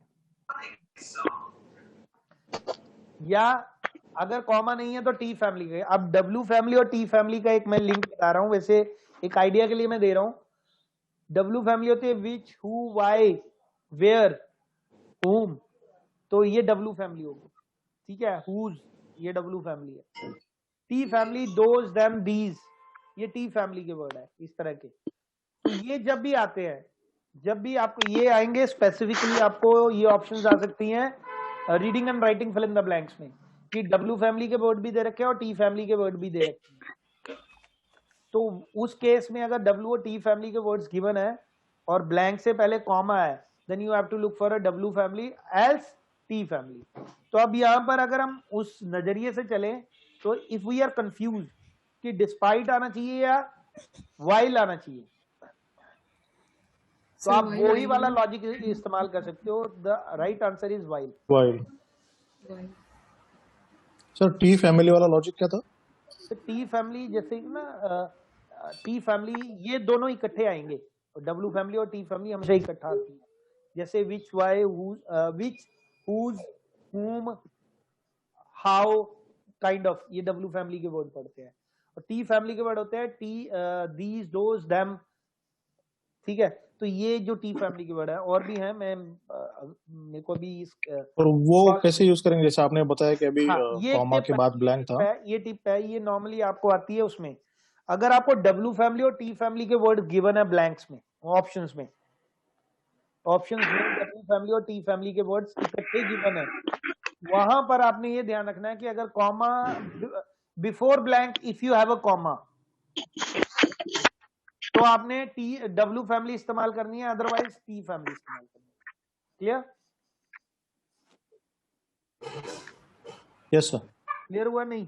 या अगर कॉमा नहीं है तो T फैमिली के। अब W फैमिली और T फैमिली का एक मैं लिंक बता रहा हूं, वैसे एक आइडिया के लिए मैं दे रहा हूं। W फैमिली होती है विच, हु, वाई, वेयर, whom, तो ये W फैमिली होगी, ठीक है। whose, ये W फैमिली है। T family those, them, these, ये T फैमिली के वर्ड है इस तरह के। तो ये जब भी आते हैं, जब भी आपको ये आएंगे स्पेसिफिकली, आपको ये ऑप्शंस आ सकती हैं reading and writing fill in the blanks में, कि W फैमिली के वर्ड भी दे रखे हैं और T फैमिली के वर्ड भी दे रखे हैं। तो उस केस में अगर W और T फैमिली के वर्ड्स गिवन है और ब्लैंक से पहले कॉमा है, then you have to look for a W family else T family. तो अब यहाँ पर अगर हम उस नजरिए से चले, तो इफ वी आर कंफ्यूज कि डिस्पाइट आना चाहिए या वाइल आना चाहिए, तो आप वही वाला लॉजिक इस्तेमाल कर सकते हो। The right answer is while. Sir T family वाला लॉजिक क्या था? टी फैमिली जैसे ना, टी फैमिली ये दोनों इकट्ठे आएंगे, W फैमिली और T फैमिली हमेशा इकट्ठा आती है, जैसे which, why, which, whose, whom, how, kind of, ये W फैमिली के वर्ड पढ़ते हैं। और T फैमिली के वर्ड होते हैं these, those, them, ठीक है। तो ये जो T फैमिली के वर्ड है, और भी हैं, मेरे को भी और वो कैसे यूज करेंगे? जैसे आपने बताया कि अभी ये कॉमा के बाद ब्लैंक था। ये टिप है, ये नॉर्मली आपको आती है उसमें। अगर आपको W फैमिली और T फैमिली के वर्ड गिवन है ब्लैंक्स में, ऑप्शंस में W फैमिली और T फैमिली के वर्ड्स इकट्ठे गिवन है, वहां पर आपने ये ध्यान रखना है कि अगर comma before blank if you have a comma, तो आपने W फैमिली इस्तेमाल करनी है, अदरवाइज T फैमिली इस्तेमाल करनी है। क्लियर? Yes sir. क्लियर हुआ? नहीं,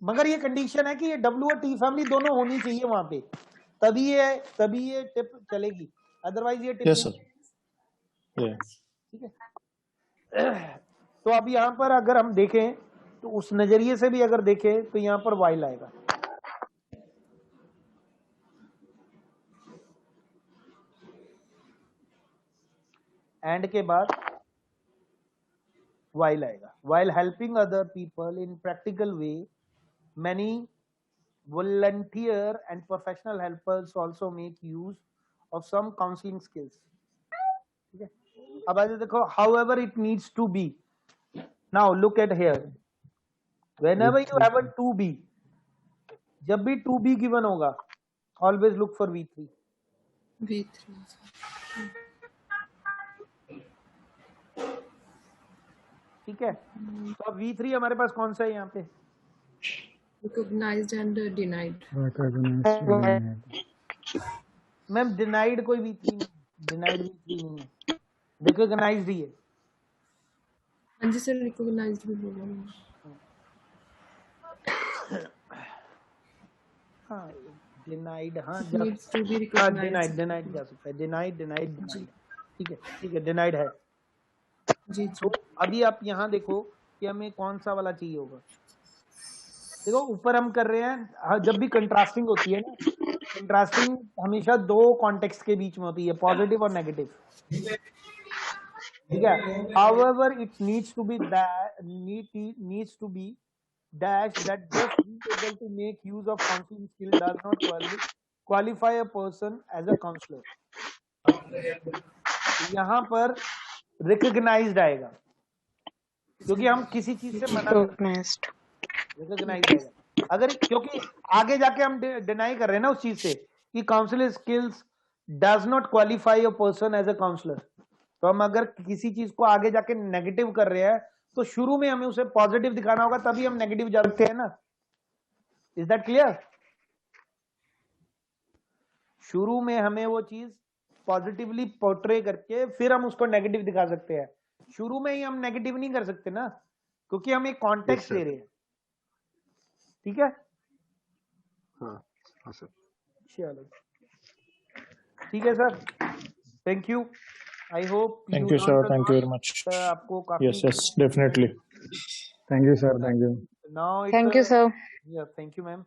मगर ये कंडीशन है कि ये W और T फैमिली दोनों होनी चाहिए वहां पे, तभी ये टिप चलेगी, अदरवाइज ये टिप यस सर। ठीक है। तो अब यहाँ पर अगर हम देखें तो उस नजरिए से भी अगर देखें तो यहाँ पर वाइल आएगा, एंड के बाद वाइल आएगा। While helping other people in practical way, many volunteer and professional helpers also make use of some counseling skills, ठीक है। अब आगे देखो, however it needs to be, now look at here, whenever you have a to be, जब भी to be given होगा, always look for V3। ठीक है। तो अब V3 हमारे पास कौन सा है यहाँ पे? Recognized and denied। Ma'am denied कोई V3 नहीं, डिनाइड V3 नहीं है, रिकॉग्नाइज्ड ही है। हाँ जी सर, रिकॉग्नाइज्ड भी बोला। हाँ डिनाइड, हाँ Needs to be recognized। Denied जा सकता है, डिनाइड, ठीक है, डिनाइड है जी। तो अभी आप यहाँ देखो कि हमें कौन सा वाला चाहिए होगा। देखो ऊपर हम कर रहे हैं, जब भी कंट्रास्टिंग होती है ना, कंट्रास्टिंग हमेशा दो कॉन्टेक्स्ट के बीच में होती है, पॉजिटिव और नेगेटिव, ठीक है। however it needs to be dash that just being able to make use of counseling skill does not qualify a person as a counselor। यहाँ पर रिकॉग्नाइज्ड आएगा, क्योंकि हम किसी चीज से मना रिकॉग्नाइज आएगा। अगर क्योंकि आगे जाके हम डिनाई कर रहे हैं ना उस चीज से कि counsellor skills does not qualify a person as a counsellor, तो हम अगर किसी चीज को आगे जाके नेगेटिव कर रहे हैं तो शुरू में हमें उसे पॉजिटिव दिखाना होगा, तभी हम नेगेटिव जा सकते हैं ना। Is that clear? शुरू में हमें वो चीज पॉजिटिवली पोर्ट्रे करके फिर हम उसको नेगेटिव दिखा सकते हैं। शुरू में ही हम नेगेटिव नहीं कर सकते ना, क्योंकि हम एक कॉन्टेक्स्ट दे रहे हैं, ठीक है। हाँ सर। चलो ठीक है sir, thank you. I hope thank you sir, thank you very much. आपको काफी yes definitely. Thank you, sir. Thank you. Now Thank you, sir. Thank you ma'am.